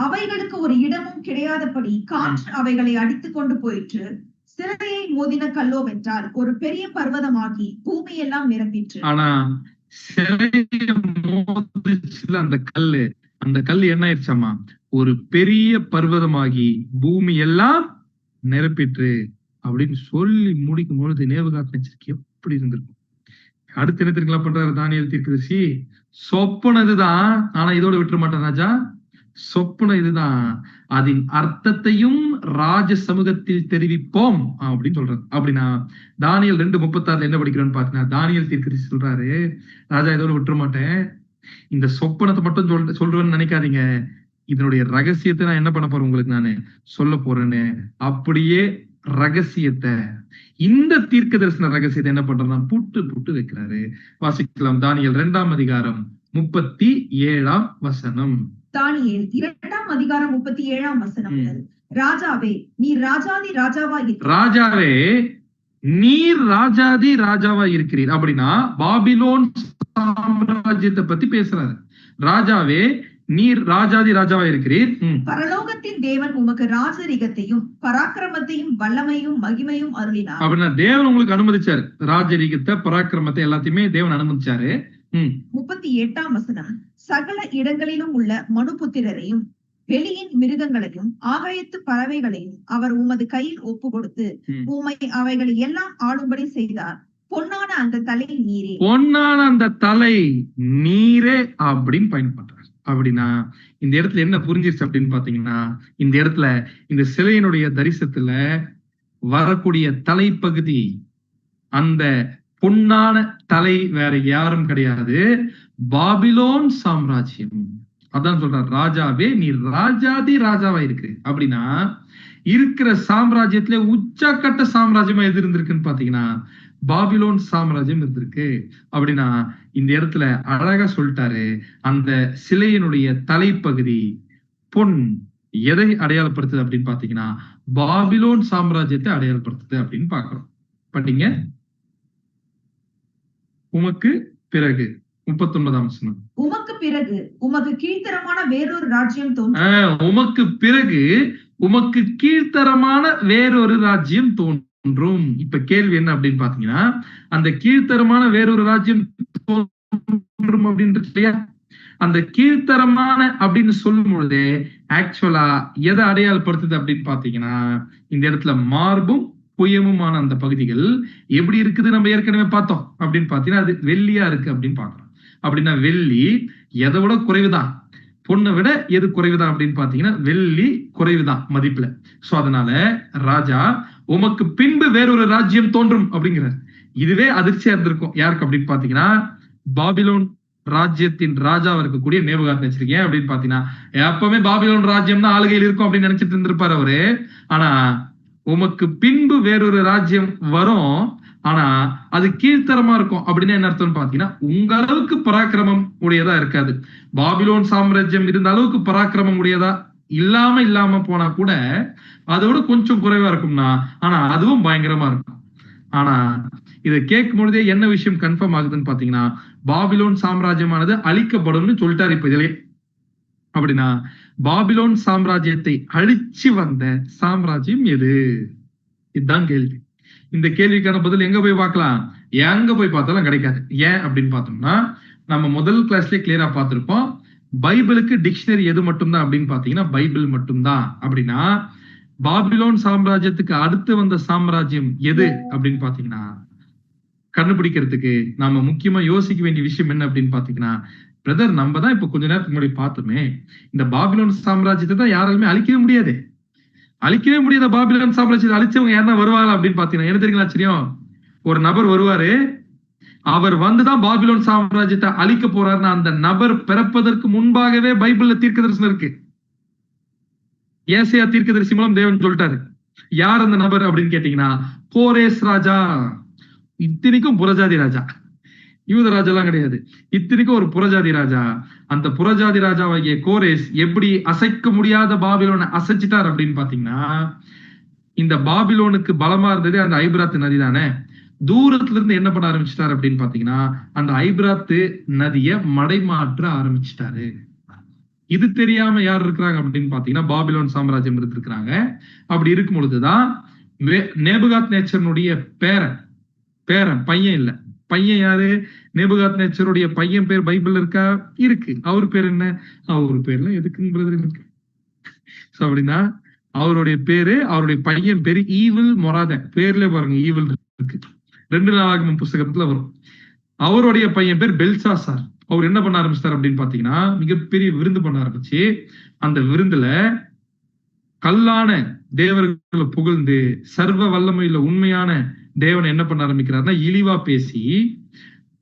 அவைகளுக்கு ஒரு இடமும் கிடையாதபடி காற்று அவைகளை அடித்துக் கொண்டு போயிற்று. சிலையை மோதின கல்லோ வென்றால் ஒரு பெரிய பர்வதமாகி பூமி எல்லாம் நிரம்பிற்று. ஆனா சிலைய மோதிச்சுல அந்த கல்லு என்ன ஆயிடுச்சாமா, ஒரு பெரிய பர்வதமாகி பூமி எல்லாம் நிரப்பிற்று அப்படின்னு சொல்லி முடிக்கும் பொழுது நேபுகாத்நேச்சருக்கு எப்படி இருந்திருக்கும். அடுத்து என்ன தெரியுங்களா பண்றாரு தானியேல் தீர்க்கதரிசி, சொப்பனம் இதுதான், ஆனா இதோட விட்டுற மாட்டான் ராஜா, சொப்பனம் இதுதான், அதன் அர்த்தத்தையும் ராஜ சமூகத்தில் தெரிவிப்போம் அப்படின்னு சொல்றாரு. அப்படின்னா தானியேல் 2:36 என்ன படிக்கிறோம்னு பாத்தீங்கன்னா தானியேல் தீர்க்கதரிசி சொல்றாரு, ராஜா இதோட விட்டுற மாட்டேன், இந்த சொப்பனத்தை மட்டும் சொல்றேன்னு நினைக்காதீங்க, இதனுடைய ரகசியத்தை நான் என்ன பண்ண போறேன் உங்களுக்கு நானு சொல்ல போறேன்னு. அப்படியே ரகசியத்தை, இந்த தீர்க்க தரிசன ரகசியத்தை என்ன பண்றா புட்டு வைக்கிறாரு. வாசிக்கலாம். தானியேல் 2ஆம் அதிகாரம் 37ஆம் வசனம். தானியேல் 2ஆம் அதிகாரம் 37ஆம் வசனம். ராஜாவே நீர் ராஜாதி ராஜாவா இருக்கிறீர். அப்படின்னா பாபிலோன் சாம்ராஜ்யத்தை பத்தி பேசுறாரு. ராஜாவே நீர் ராஜாதி ராஜாவா இருக்கிறீர். பரலோகத்தின் தேவன் உமக்கு ராஜரிகத்தையும் பராக்கிரமத்தையும் வல்லமையும் மகிமையும் அருளினார். அப்படின்னா தேவன் உங்களுக்கு அனுமதிச்சாரு, ராஜரிகத்தை பராக்கிரமத்தை எல்லாத்தையுமே தேவன் அனுமதிச்சாரு. 38ஆம் வசனம். சகல இடங்களிலும் உள்ள மனுபுத்திரரையும் வெளியின் மிருகங்களையும் ஆகாயத்து பறவைகளையும் அவர் உமது கையில் ஒப்பு கொடுத்து உம்மை அவைகளை எல்லாம் ஆளும்படி செய்தார். பொன்னான அந்த தலை நீரே, பொன்னான அந்த தலை நீரே அப்படின்னு பயன்படுறார். அப்படின்னா இந்த இடத்துல என்ன புரிஞ்சிருச்சு அப்படின்னு பாத்தீங்கன்னா, இந்த இடத்துல இந்த சிலையினுடைய தரிசனத்துல வரக்கூடிய தலைப்பகுதி, அந்த பொன்னான தலை வேற யாரும் கிடையாது, பாபிலோன் சாம்ராஜ்யம். அதான் சொல்றார், ராஜாவே நீ ராஜாதி ராஜாவா இருக்கு. அப்படின்னா இருக்கிற சாம்ராஜ்யத்திலே உச்சக்கட்ட சாம்ராஜ்யமா எது இருந்திருக்குன்னு பாத்தீங்கன்னா பாபிலோன் சாம்ராஜ்யம் இருந்திருக்கு. அப்படின்னா இந்த இடத்துல அழகா சொல்லிட்டாரு, அந்த சிலையினுடைய தலைப்பகுதி பொன் எதை அடையாளப்படுத்துது அப்படின்னு பாத்தீங்கன்னா பாபிலோன் சாம்ராஜ்யத்தை அடையாளப்படுத்துது அப்படின்னு பாக்குறோம். படிங்க. உமக்கு பிறகு 39ஆம் வசனம். உமக்கு பிறகு உமக்கு கீழ்த்தரமான வேறொரு ராஜ்யம் தோன்றும். உமக்கு பிறகு உமக்கு கீழ்த்தரமான வேறொரு ராஜ்யம் தோன்றும். இப்ப கேள்வி என்ன அப்படின்னு பாத்தீங்கன்னா, அந்த கீழ்த்தரமான வேறொரு ராஜ்யம் தோன்றும் அப்படின்றது இல்லையா, அந்த கீழ்த்தரமான அப்படின்னு சொல்லும் பொழுது ஆக்சுவலா எதை அடையாளப்படுத்துது அப்படின்னு பாத்தீங்கன்னா, இந்த இடத்துல மார்பும் புயமுமான அந்த பகுதிகள் எப்படி இருக்குது நம்ம ஏற்கனவே பார்த்தோம் அப்படின்னு பாத்தீங்கன்னா, அது வெள்ளியா இருக்கு அப்படின்னு பாக்குறோம். அப்படின்னா வெள்ளி எதை விட குறைவுதான், பொண்ணை விட எது குறைவுதான் அப்படின்னு பாத்தீங்கன்னா வெள்ளி குறைவுதான் மதிப்புல. சோ அதனால ராஜா உமக்கு பின்பு வேறொரு ராஜ்யம் தோன்றும் அப்படிங்கிறார். இதுவே அதிர்ச்சியா இருந்திருக்கும் யாருக்கு அப்படின்னு பாத்தீங்கன்னா, பாபிலோன் ராஜ்யத்தின் ராஜாவா இருக்கக்கூடிய நேபுகாத்நேச்சர். ஏன் அப்படின்னு பாத்தீங்கன்னா, எப்பவுமே பாபிலோன் ராஜ்யம் தான் ஆளுகையில் இருக்கும் அப்படின்னு நினைச்சிட்டு இருந்திருப்பாரு அவரு. ஆனா உமக்கு பின்பு வேறொரு ராஜ்யம் வரும், ஆனா அது கீழ்த்தரமா இருக்கும். அப்படின்னு என்ன அர்த்தம்னு பாத்தீங்கன்னா, உங்க அளவுக்கு பராக்கிரமம் உடையதா இருக்காது. பாபிலோன் சாம்ராஜ்யம் இருந்த அளவுக்கு பராக்கிரமம் உடையதா இல்லாம போனா கூட அதோட கொஞ்சம் குறைவா இருக்கும்னா, ஆனா அதுவும் பயங்கரமா இருக்கும். ஆனா இதை கேட்கும் பொழுதே என்ன விஷயம் கன்ஃபார்ம் ஆகுதுன்னு பாத்தீங்கன்னா, பாபிலோன் சாம்ராஜ்யமானது அழிக்கப்படும்னு சொல்லிட்டாரு இப்ப இதுலயே. அப்படின்னா பாபிலோன் சாம்ராஜ்யத்தை அழிச்சு வந்த சாம்ராஜ்யம் எது? இதுதான் கேள்வி. இந்த கேள்விக்கான பதில் எங்க போய் பார்க்கலாம்? எங்க போய் பார்த்தாலும் கிடைக்காது. ஏன் அப்படின்னு பார்த்தோம்னா, நம்ம முதல் கிளாஸ்லயே கிளியரா பார்த்திருப்போம், பைபிளுக்கு டிக்ஷனரி எது மட்டும்தான் அப்படின்னு பாத்தீங்கன்னா பைபிள் மட்டும்தான். அப்படின்னா பாபிலோன் சாம்ராஜ்யத்துக்கு அடுத்து வந்த சாம்ராஜ்யம் எது அப்படின்னு பாத்தீங்கன்னா, கண்டுபிடிக்கிறதுக்கு நாம முக்கியமா யோசிக்க வேண்டிய விஷயம் என்ன அப்படின்னு பாத்தீங்கன்னா, பிரதர் நம்ம தான் இப்ப கொஞ்ச நேரத்துக்கு முன்னாடி பார்த்தோமே, இந்த பாபிலோன் சாம்ராஜ்யத்தை தான் யாராலுமே அழிக்கவே முடியாது. பாபிலோன் சாம்ராஜ்யத்தை அழிச்சவங்க யாருன்னா வருவாங்க அப்படின்னு பாத்தீங்கன்னா என்ன தெரியுங்களா ஆச்சரியம்? ஒரு நபர் வருவாரு, அவர் வந்துதான் பாபிலோன் சாம்ராஜ்யத்தை அழிக்க போறாருன்னா அந்த நபர் பிறப்பதற்கு முன்பாகவே பைபிள்ல தீர்க்கதரிசனம் இருக்கு. ஏசாயா தீர்க்கதரிசி மூலம் தேவன் சொல்லிட்டாரு. யார் அந்த நபர் அப்படின்னு கேட்டீங்கன்னா, கோரேஸ் ராஜா. இத்தனைக்கும் புறஜாதி ராஜா, யூத ராஜா எல்லாம் கிடையாது, இத்தனைக்கும் ஒரு புறஜாதி ராஜா. அந்த புறஜாதி ராஜாவாகிய கோரேஸ் எப்படி அசைக்க முடியாத பாபிலோனை அசைச்சிட்டார் அப்படின்னு பாத்தீங்கன்னா, இந்த பாபிலோனுக்கு பலமா இருந்தது அந்த ஐபிராத்து நதி தானே. தூரத்துல இருந்து என்ன பண்ண ஆரம்பிச்சிட்டாரு அப்படின்னு பாத்தீங்கன்னா, அந்த ஐபிராத்து நதியை மடைமாற்ற ஆரம்பிச்சிட்டாரு. இது தெரியாம யார் இருக்கிறாங்க அப்படின்னு பாத்தீங்கன்னா பாபிலோன் சாம்ராஜ்யம் இருந்திருக்கிறாங்க. அப்படி இருக்கும் பொழுதுதான் நேபுகாத்நேச்சருடைய பேரன் பையன் இல்ல, பையன் யாரு? நேபுகாத்நேச்சருடைய பையன் பேர் பைபிள் இருக்கா? இருக்கு. அவர் பேர் என்ன? அவர் பேர்ல எதுக்குங்கிறது இருக்கு. அப்படின்னா அவருடைய பேரு, அவருடைய பையன் பேரு ஈவில் மொராதன். பேர்ல பாருங்க ஈவில் இருக்கு, 2 நாளாகமம் புஸ்தகத்துல வரும். அவருடைய பையன் பேர் பெல்சாசார். அவர் என்ன பண்ண ஆரம்பிச்சிட்டார் அப்படின்னு பாத்தீங்கன்னா, மிகப்பெரிய விருந்து பண்ண ஆரம்பிச்சு அந்த விருந்துல கல்லான தேவர்களை புகழ்ந்து சர்வ வல்லமையில உண்மையான தேவன் என்ன பண்ண ஆரம்பிக்கிறார்னா இழிவா பேசி,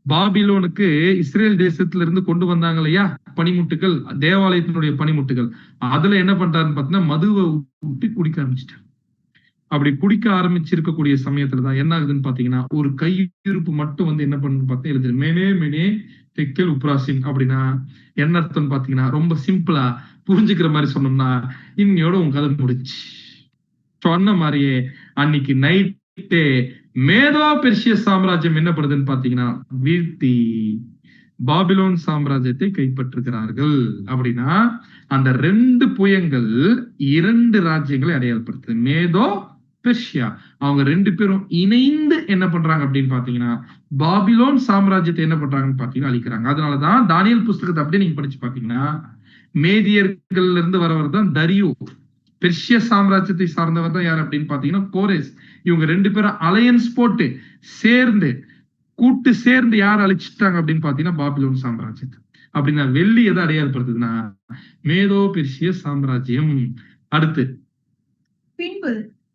பாபிலோனுக்கு இஸ்ரேல் தேசத்துல இருந்து கொண்டு வந்தாங்க இல்லையா பனிமுட்டுகள், தேவாலயத்தினுடைய பனிமுட்டுகள், அதுல என்ன பண்றாருன்னு பாத்தீங்கன்னா மதுவை ஊட்டி குடிக்க ஆரம்பிச்சிட்டார். அப்படி குடிக்க ஆரம்பிச்சிருக்கக்கூடிய சமயத்துலதான் என்ன ஆகுதுன்னு பாத்தீங்கன்னா, ஒரு கையிருப்பு மட்டும் வந்து என்ன பண்ணு பார்த்தா எழுது மேனே மேனே தெக்கல் உப்ராசின். அப்படின்னா என்ன அர்த்தம்னு பாத்தீங்கன்னா, ரொம்ப சிம்பிளா புரிஞ்சுக்கிற மாதிரி சொன்னோம்னா, இன்னையோட உங்க கதை முடிச்சு. சொன்ன மாதிரியே அன்னைக்கு நைட்டே மேதோ பெர்ஷிய சாம்ராஜ்யம் என்ன பண்ணுதுன்னு பாத்தீங்கன்னா வீழ்த்தி பாபிலோன் சாம்ராஜ்யத்தை கைப்பற்றுகிறார்கள். அப்படின்னா அந்த 2 புயங்கள் 2 ராஜ்யங்களை அடையாளப்படுத்துது. மேதோ பெர்ஷியா அவங்க 2 பேரும் இணைந்து என்ன பண்றாங்க அப்படின்னு பாத்தீங்கன்னா பாபிலோன் சாம்ராஜ்யத்தை என்ன பண்றாங்கன்னு பாத்தீங்கன்னா அழிக்கிறாங்க. அதனாலதான் தானியேல் புஸ்தகத்தை அப்படியே நீங்க படிச்சு பாத்தீங்கன்னா மேதியர்கள்ல இருந்து வரவர் தான் தரியு. பெர்ஷிய சாம்ராஜ்யத்தை சார்ந்தவர் தான் யார் அப்படின்னு பாத்தீங்கன்னா கோரேஸ். இவங்க 2 பேரும் அலையன்ஸ் போட்டு கூட்டு சேர்ந்து யார் அழிச்சிட்டாங்க அப்படின்னு பாத்தீங்கன்னா பாபிலோன் சாம்ராஜ்யத்தை. அப்படின்னா வெள்ளி எதை அடையாளப்படுத்துதுன்னா மேதோ பெர்ஷிய சாம்ராஜ்யம். அடுத்து பின்பு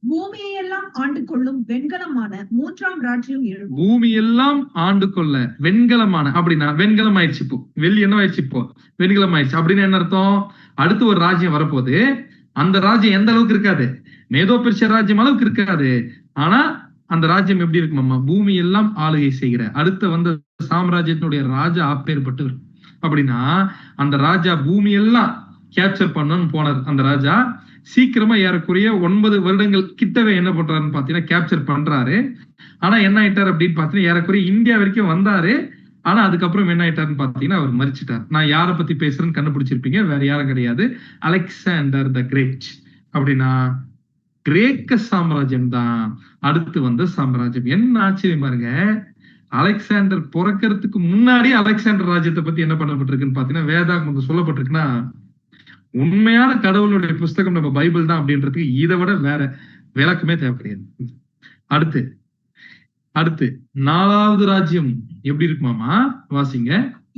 பூமியெல்லாம் ஆண்டு கொள்ளும் வெண்கலமான 3ஆம் ராஜ்யம் எழும். பூமியெல்லாம் ஆண்டு கொள்ள வெண்கலமான அப்படின்னா வெண்கலம் ஆயிடுச்சு. இப்போ வெள்ளி என்ன ஆயிடுச்சு, இப்போ வெண்கலம் ஆயிடுச்சு. அப்படின்னு என்ன அர்த்தம்? அடுத்து ஒரு ராஜ்யம் வரப்போகுது. அந்த ராஜ்யம் எந்த அளவுக்கு இருக்காது, மேதோ பெர்ஷிய ராஜ்யம் அளவுக்கு இருக்காது. ஆனா அந்த ராஜ்யம் எப்படி இருக்குமாமா? பூமி எல்லாம் ஆளுகை செய்கிற அடுத்த வந்து சாம்ராஜ்யத்தினுடைய ராஜா அப்பேற்பட்டு. அப்படின்னா அந்த ராஜா பூமி எல்லாம் கேப்சர் பண்ணணும்னு போனார். அந்த ராஜா சீக்கிரமா ஏறக்குறைய 9 வருடங்கள் கிட்டவே என்ன பண்றாருன்னு பாத்தீங்கன்னா கேப்சர் பண்றாரு. ஆனா என்ன ஆயிட்டாரு அப்படின்னு பாத்தீங்கன்னா ஏறக்குறைய இந்தியா வரைக்கும் வந்தாரு. ஆனா அதுக்கப்புறம் என்ன ஆயிட்டாருன்னு பாத்தீங்கன்னா அவர் மரிச்சிட்டார். நான் யாரை பத்தி பேசுறேன்னு கண்டுபிடிச்சிருப்பீங்க, வேற யாரும் கிடையாது, அலெக்சாண்டர் த கிரேட். அப்படின்னா கிரேக்க சாம்ராஜ்யம் தான் அடுத்து வந்த சாம்ராஜ்யம். என்ன ஆச்சரியம் பாருங்க, அலெக்சாண்டர் பிறக்கிறதுக்கு முன்னாடி அலெக்சாண்டர் ராஜ்யத்தை பத்தி என்ன பண்ணப்பட்டிருக்குன்னு பாத்தீங்கன்னா வேதாகமத்துல சொல்லப்பட்டிருக்குன்னா உண்மையான கடவுளுடைய புஸ்தகம் நம்ம பைபிள் தான் அப்படின்றதுக்கு இதை விட வேற விளக்கமே தேவை கிடையாது. அடுத்து 4வது ராஜ்யம் எப்படி இருக்குமாமா? வாசிங்க.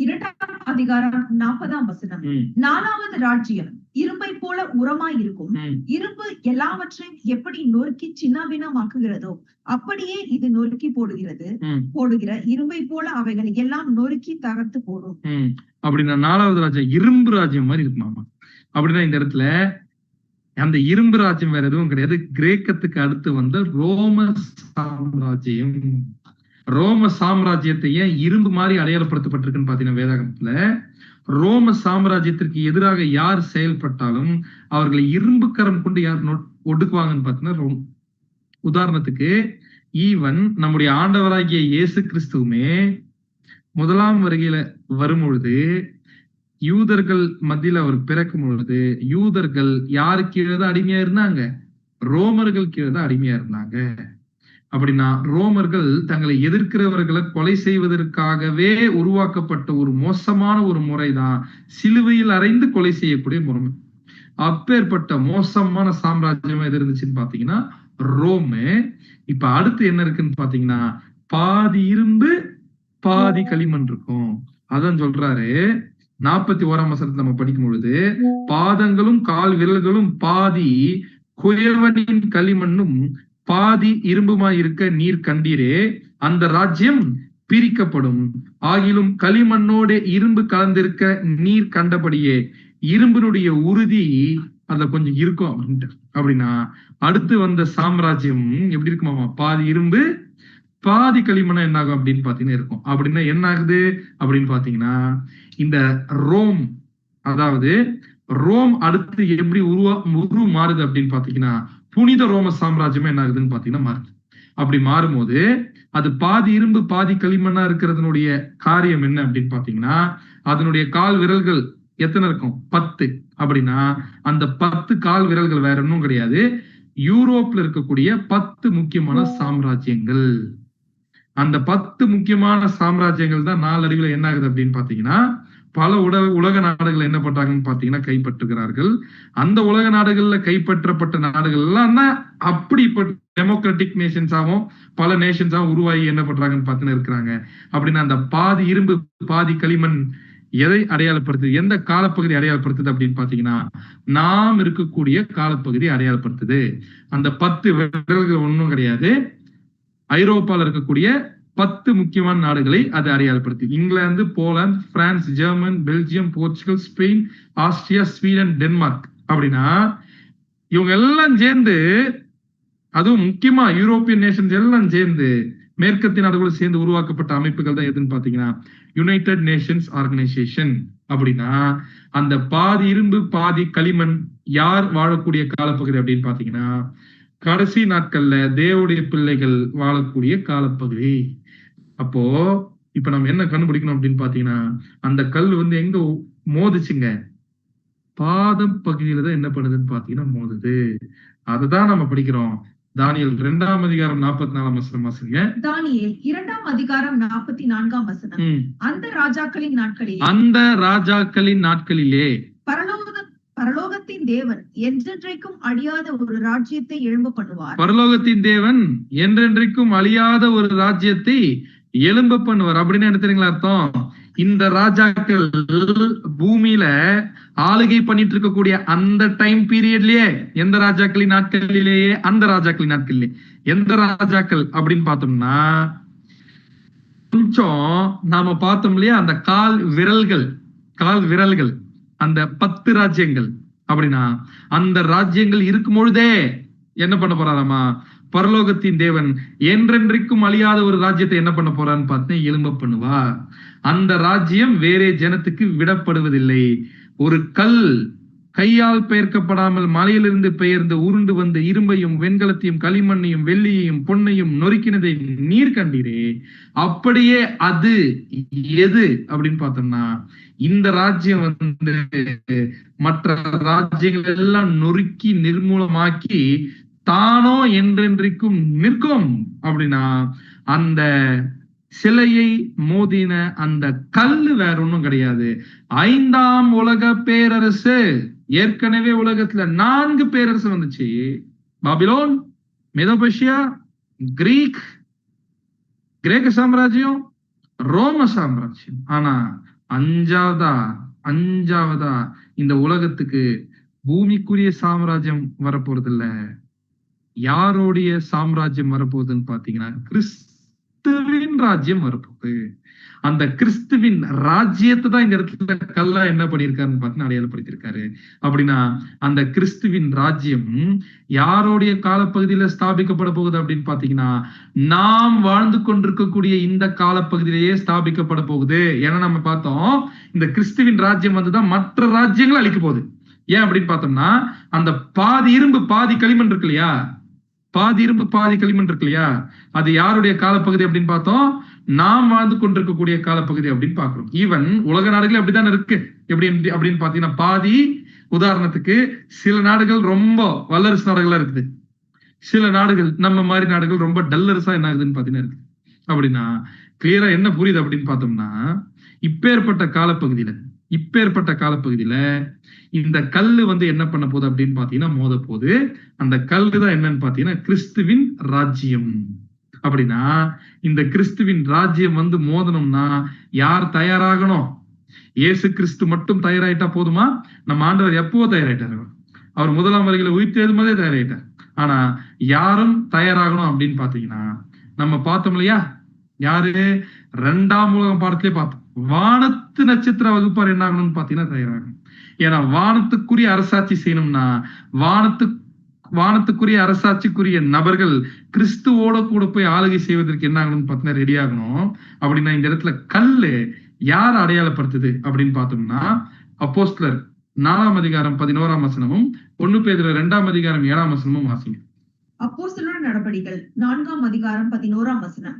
2ஆம் அதிகாரம் 40ஆம் வசனம். 4வது ராஜ்யம் இரும்பை போல உரமாய் இருக்கும். இரும்பு எல்லாவற்றையும் எப்படி நொறுக்கி சின்னபின்னமாக்குகிறதோ அப்படியே இது நொறுக்கி போடுகிற இரும்பை போல அவைகளை எல்லாம் நொறுக்கி தகர்த்து போடும். அப்படின்னா 4வது ராஜ்யம் இரும்பு ராஜ்யம் மாதிரி இருக்குமாமா? அப்படின்னா இந்த இடத்துல அந்த இரும்பு ராஜ்யம் வேற எதுவும் கிடையாது, கிரேக்கத்துக்கு அடுத்து வந்த ரோம சாம்ராஜ்யம். ரோம சாம்ராஜ்யத்தை ஏன் இரும்பு மாதிரி அடையாளப்படுத்தப்பட்டிருக்குன்னு பாத்தீங்கன்னா வேதாகமத்துல ரோம சாம்ராஜ்யத்திற்கு எதிராக யார் செயல்பட்டாலும் அவர்களை இரும்பு கரம் கொண்டு யார் ஒடுக்குவாங்கன்னு பாத்தீங்கன்னா உதாரணத்துக்கு ஈவன் நம்முடைய ஆண்டவராகிய இயேசு கிறிஸ்துவுமே 1ஆம் வருகையில வரும் பொழுது யூதர்கள் மத்தியில அவர் பிறக்கும் பொழுது யூதர்கள் யாரு கீழேதான் அடிமையா இருந்தாங்க? ரோமர்கள் கீழேதான் அடிமையா இருந்தாங்க. அப்படின்னா ரோமர்கள் தங்களை எதிர்க்கிறவர்களை கொலை செய்வதற்காகவே உருவாக்கப்பட்ட ஒரு மோசமான ஒரு முறைதான் சிலுவையில் அறைந்து கொலை செய்யக்கூடிய முறை. அப்பேற்பட்ட மோசமான சாம்ராஜ்யம் எது இருந்துச்சுன்னு பாத்தீங்கன்னா ரோமு. இப்ப அடுத்து என்ன இருக்குன்னு பாத்தீங்கன்னா பாதி இரும்பு பாதி களிமண் இருக்கும். அதான் சொல்றாரு 41ஆம் வசனத்துல நம்ம படிக்கும் பொழுது பாதங்களும் கால் விரல்களும் பாதி குயவனின் களிமண்ணும் பாதி இரும்புமாய் இருக்க நீர் கண்டீரே, அந்த ராஜ்யம் பிரிக்கப்படும். ஆகிலும் களிமண்ணோட இரும்பு கலந்திருக்க நீர் கண்டபடியே இரும்பினுடைய உறுதி அதுல கொஞ்சம் இருக்கும் அப்படின்ட்டு. அப்படின்னா அடுத்து வந்த சாம்ராஜ்யம் எப்படி இருக்குமாமா? பாதி இரும்பு பாதி களிமண்ணா என்ன ஆகும் அப்படின்னு பாத்தீங்கன்னா இருக்கும். அப்படின்னா என்ன ஆகுது அப்படின்னு பாத்தீங்கன்னா இந்த ரோம், அதாவது ரோம் அடுத்து எப்படி உரு மாறுது அப்படின்னு பாத்தீங்கன்னா புனித ரோம சாம்ராஜ்யமே என்ன ஆகுதுன்னு பாத்தீங்கன்னா மாறுது. அப்படி மாறும்போது அது பாதி இரும்பு பாதி களிமண்ணா இருக்கிறதுனுடைய காரியம் என்ன அப்படின்னு பாத்தீங்கன்னா அதனுடைய கால் விரல்கள் எத்தனை இருக்கும்? 10. அப்படின்னா அந்த 10 கால் விரல்கள் வேற ஒன்றும் கிடையாது, யூரோப்ல இருக்கக்கூடிய 10 முக்கியமான சாம்ராஜ்யங்கள். அந்த 10 முக்கியமான சாம்ராஜ்யங்கள் தான் நாளடைவில் என்ன ஆகுது அப்படின்னு பாத்தீங்கன்னா பல உலக நாடுகள் என்ன பண்றாங்கன்னு பாத்தீங்கன்னா கைப்பற்றுகிறார்கள். அந்த உலக நாடுகள்ல கைப்பற்றப்பட்ட நாடுகள் எல்லாம் தான் அப்படிப்பட்ட டெமோக்ராட்டிக் நேஷன்ஸாவும் பல நேஷன்ஸாவும் உருவாகி என்ன பண்றாங்கன்னு பாத்தீங்கன்னா இருக்கிறாங்க. அப்படின்னா அந்த பாதி இரும்பு பாதி களிமண் எதை அடையாளப்படுத்துது, எந்த காலப்பகுதி அடையாளப்படுத்துது அப்படின்னு பாத்தீங்கன்னா நாம் இருக்கக்கூடிய காலப்பகுதி அடையாளப்படுத்துது. அந்த 10 விரல்கள் ஒன்றும் கிடையாது, ஐரோப்பால இருக்கக்கூடிய 10 முக்கியமான நாடுகளை அது அடையாளப்படுத்தி England, Poland, France, German, Belgium, Portugal, Spain, Austria, Sweden, Denmark. அப்படின்னா இவங்க எல்லாம் சேர்ந்து, அதுவும் முக்கியமா யூரோப்பியன் நேஷன்ஸ் எல்லாம் சேர்ந்து மேற்கத்திய நாடுகளும் சேர்ந்து உருவாக்கப்பட்ட அமைப்புகள் தான் எதுன்னு பாத்தீங்கன்னா யுனைடெட் நேஷன்ஸ் ஆர்கனைசேஷன். அப்படின்னா அந்த பாதி இரும்பு பாதி களிமண் யார் வாழக்கூடிய காலப்பகுதி அப்படின்னு பாத்தீங்கன்னா கடைசி நாட்கள்ல தேவனுடைய பிள்ளைகள் வாழக்கூடிய காலப்பகுதி. அப்போ இப்ப நம்ம என்ன கண்டுபிடிக்கணும் அப்படின்னு பாத்தீங்கன்னா, அந்த கல் வந்து எங்க மோதுச்சுங்க? பாதம் பகுதியில தான் என்ன பண்ணுதுன்னு பாத்தீங்கன்னா மோதுது. அதுதான் நம்ம படிக்கிறோம். தானியேல் 2ஆம் அதிகாரம் 44ஆம் வசனம் வாசிங்க. தானியேல் 2ஆம் அதிகாரம் 44ஆம் வசனம். அந்த ராஜாக்களின் நாட்களிலே பரலோகத்தின் தேவன் என்றென்றைக்கும் அழியாத ஒரு ராஜ்யத்தை எழும்ப பண்ணுவார். பரலோகத்தின் தேவன் என்றென்றைக்கும் அழியாத ஒரு ராஜ்யத்தை எழும்ப பண்ணுவார். அப்படின்னு என்ன தெரியுங்களா அர்த்தம்? இந்த ராஜாக்கள் பூமியில ஆளுகை பண்ணிட்டு இருக்கக்கூடிய அந்த டைம் பீரியட்லயே, எந்த ராஜாக்களின் நாட்களிலேயே, அந்த ராஜாக்களின் நாட்களிலே எந்த ராஜாக்கள் அப்படின்னு பார்த்தோம்னா, கொஞ்சம் நாம பார்த்தோம் இல்லையா, அந்த கால் விரல்கள் அந்த 10 ராஜ்யங்கள் அப்படின்னா, அந்த ராஜ்யங்கள் இருக்கும் பொழுதே என்ன பண்ண போறாராமா? பரலோகத்தின் தேவன் என்றென்றைக்கும் அழியாத ஒரு ராஜ்யத்தை என்ன பண்ண போறான்னு பார்த்தேன், எழும்ப பண்ணுவார். அந்த ராஜ்யம் வேறே ஜனத்துக்கு விடப்படுவதில்லை. ஒரு கல் கையால் பெயர்க்கப்படாமல் மலையிலிருந்து பெயர்ந்து உருண்டு வந்து இரும்பையும் வெண்கலத்தையும் களிமண்ணையும் வெள்ளியையும் பொன்னையும் நொறுக்கினதை நீர் கண்டீரே, அப்படியே அது எது அப்படின்னு பார்த்தோம்னா, இந்த ராஜ்யம் வந்து மற்ற ராஜ்யங்கள் எல்லாம் நொறுக்கி நிர்மூலமாக்கி தானோ என்றென்றைக்கும் நிற்கும். அப்படின்னா அந்த சிலையை மோதின அந்த கல்லு வேற ஒண்ணும் கிடையாது, 5ஆம் உலக பேரரசு. ஏற்கனவே உலகத்துல 4 பேரரசு வந்துச்சு. பாபிலோன், மெதோபேஷியா, கிரேக்க சாம்ராஜ்யம், ரோம சாம்ராஜ்யம். ஆனா அஞ்சாவதா இந்த உலகத்துக்கு பூமிக்குரிய சாம்ராஜ்யம் வரப்போறது இல்ல. யாருடைய சாம்ராஜ்யம் வரப்போகுதுன்னு பாத்தீங்கன்னா, கிறிஸ்துவின் ராஜ்யம் வரப்போகுது. அந்த கிறிஸ்துவின் ராஜ்யத்தை தான் இந்த இடத்துல கல்லா என்ன பண்ணிருக்காருன்னு பார்த்தீங்கன்னா அடையாளப்படுத்திருக்காரு. அப்படின்னா அந்த கிறிஸ்துவின் ராஜ்யம் யாருடைய காலப்பகுதியில ஸ்தாபிக்கப்பட போகுது அப்படின்னு பாத்தீங்கன்னா, நாம் வாழ்ந்து கொண்டிருக்கக்கூடிய இந்த காலப்பகுதியிலேயே ஸ்தாபிக்கப்பட போகுது. ஏன்னா நம்ம பார்த்தோம், இந்த கிறிஸ்துவின் ராஜ்யம் வந்துதான் மற்ற ராஜ்யங்களை அழிக்க போகுது. ஏன் அப்படின்னு பார்த்தோம்னா, அந்த பாதி இரும்பு பாதி களிமண் இருக்கு இல்லையா, அது யாருடைய காலப்பகுதி அப்படின்னு பார்த்தோம், நாம் வாழ்ந்து கொண்டிருக்கக்கூடிய காலப்பகுதி அப்படின்னு பாக்குறோம். ஈவன் உலக நாடுகள் அப்படிதான் இருக்கு. எப்படி அப்படின்னு பாத்தீங்கன்னா, பாதி உதாரணத்துக்கு சில நாடுகள் ரொம்ப வல்லரசு நாடுகளா இருக்குது, சில நாடுகள் நம்ம மாதிரி நாடுகள் ரொம்ப டல்லரசா என்ன ஆகுதுன்னு பாத்தீங்கன்னா இருக்கு. அப்படின்னா கிளியரா என்ன புரியுது அப்படின்னு பார்த்தோம்னா, இப்பேற்பட்ட காலப்பகுதியில இந்த கல்லு வந்து என்ன பண்ண போகுது அப்படின்னு பாத்தீங்கன்னா மோத போகுது. அந்த கல்லு தான் என்னன்னு பாத்தீங்கன்னா கிறிஸ்துவின் ராஜ்யம். அப்படின்னா இந்த கிறிஸ்துவின் ராஜ்யம் வந்து மோதணும்னா யார் தயாராகணும்? இயேசு கிறிஸ்து மட்டும் தயாராயிட்டா போதுமா? நம்ம ஆண்டவர் எப்பவோ தயாராயிட்டாரு. அவர் 1ஆம் வருகையில உயிர்த்தெழும் போதே தயாராயிட்டார். ஆனா யாரும் தயாராகணும் அப்படின்னு பாத்தீங்கன்னா, நம்ம பார்த்தோம் இல்லையா, யாரு 2ஆம் உலகம் பாடத்திலே பார்த்தோம், வானத்து நட்சத்திர வகுப்பார் என்ன ஆகணும்னு பாத்தீங்கன்னா தயாராகணும். ஏன்னா வானத்துக்குரிய அரசாட்சி செய்யணும்னா வானத்துக்குரிய அரசாட்சிக்குரிய நபர்கள் கிறிஸ்துவோட கூட போய் ஆளுகை செய்வதற்கு என்ன ஆகணும்னு பார்த்தீங்கன்னா ரெடி ஆகணும். அப்படின்னா இந்த இடத்துல கல்லு யார் அடையாளப்படுத்துது அப்படின்னு பார்த்தோம்னா, அப்போஸ்தலர் 4ஆம் அதிகாரம் 11ஆம் வசனமும் 1 பேதுரு 2ஆம் அதிகாரம் 7ஆம் வசனமும் வாசிங்க. அப்போஸ்தலர் நடபடிகள் 4ஆம் அதிகாரம் 11ஆம் வசனம்.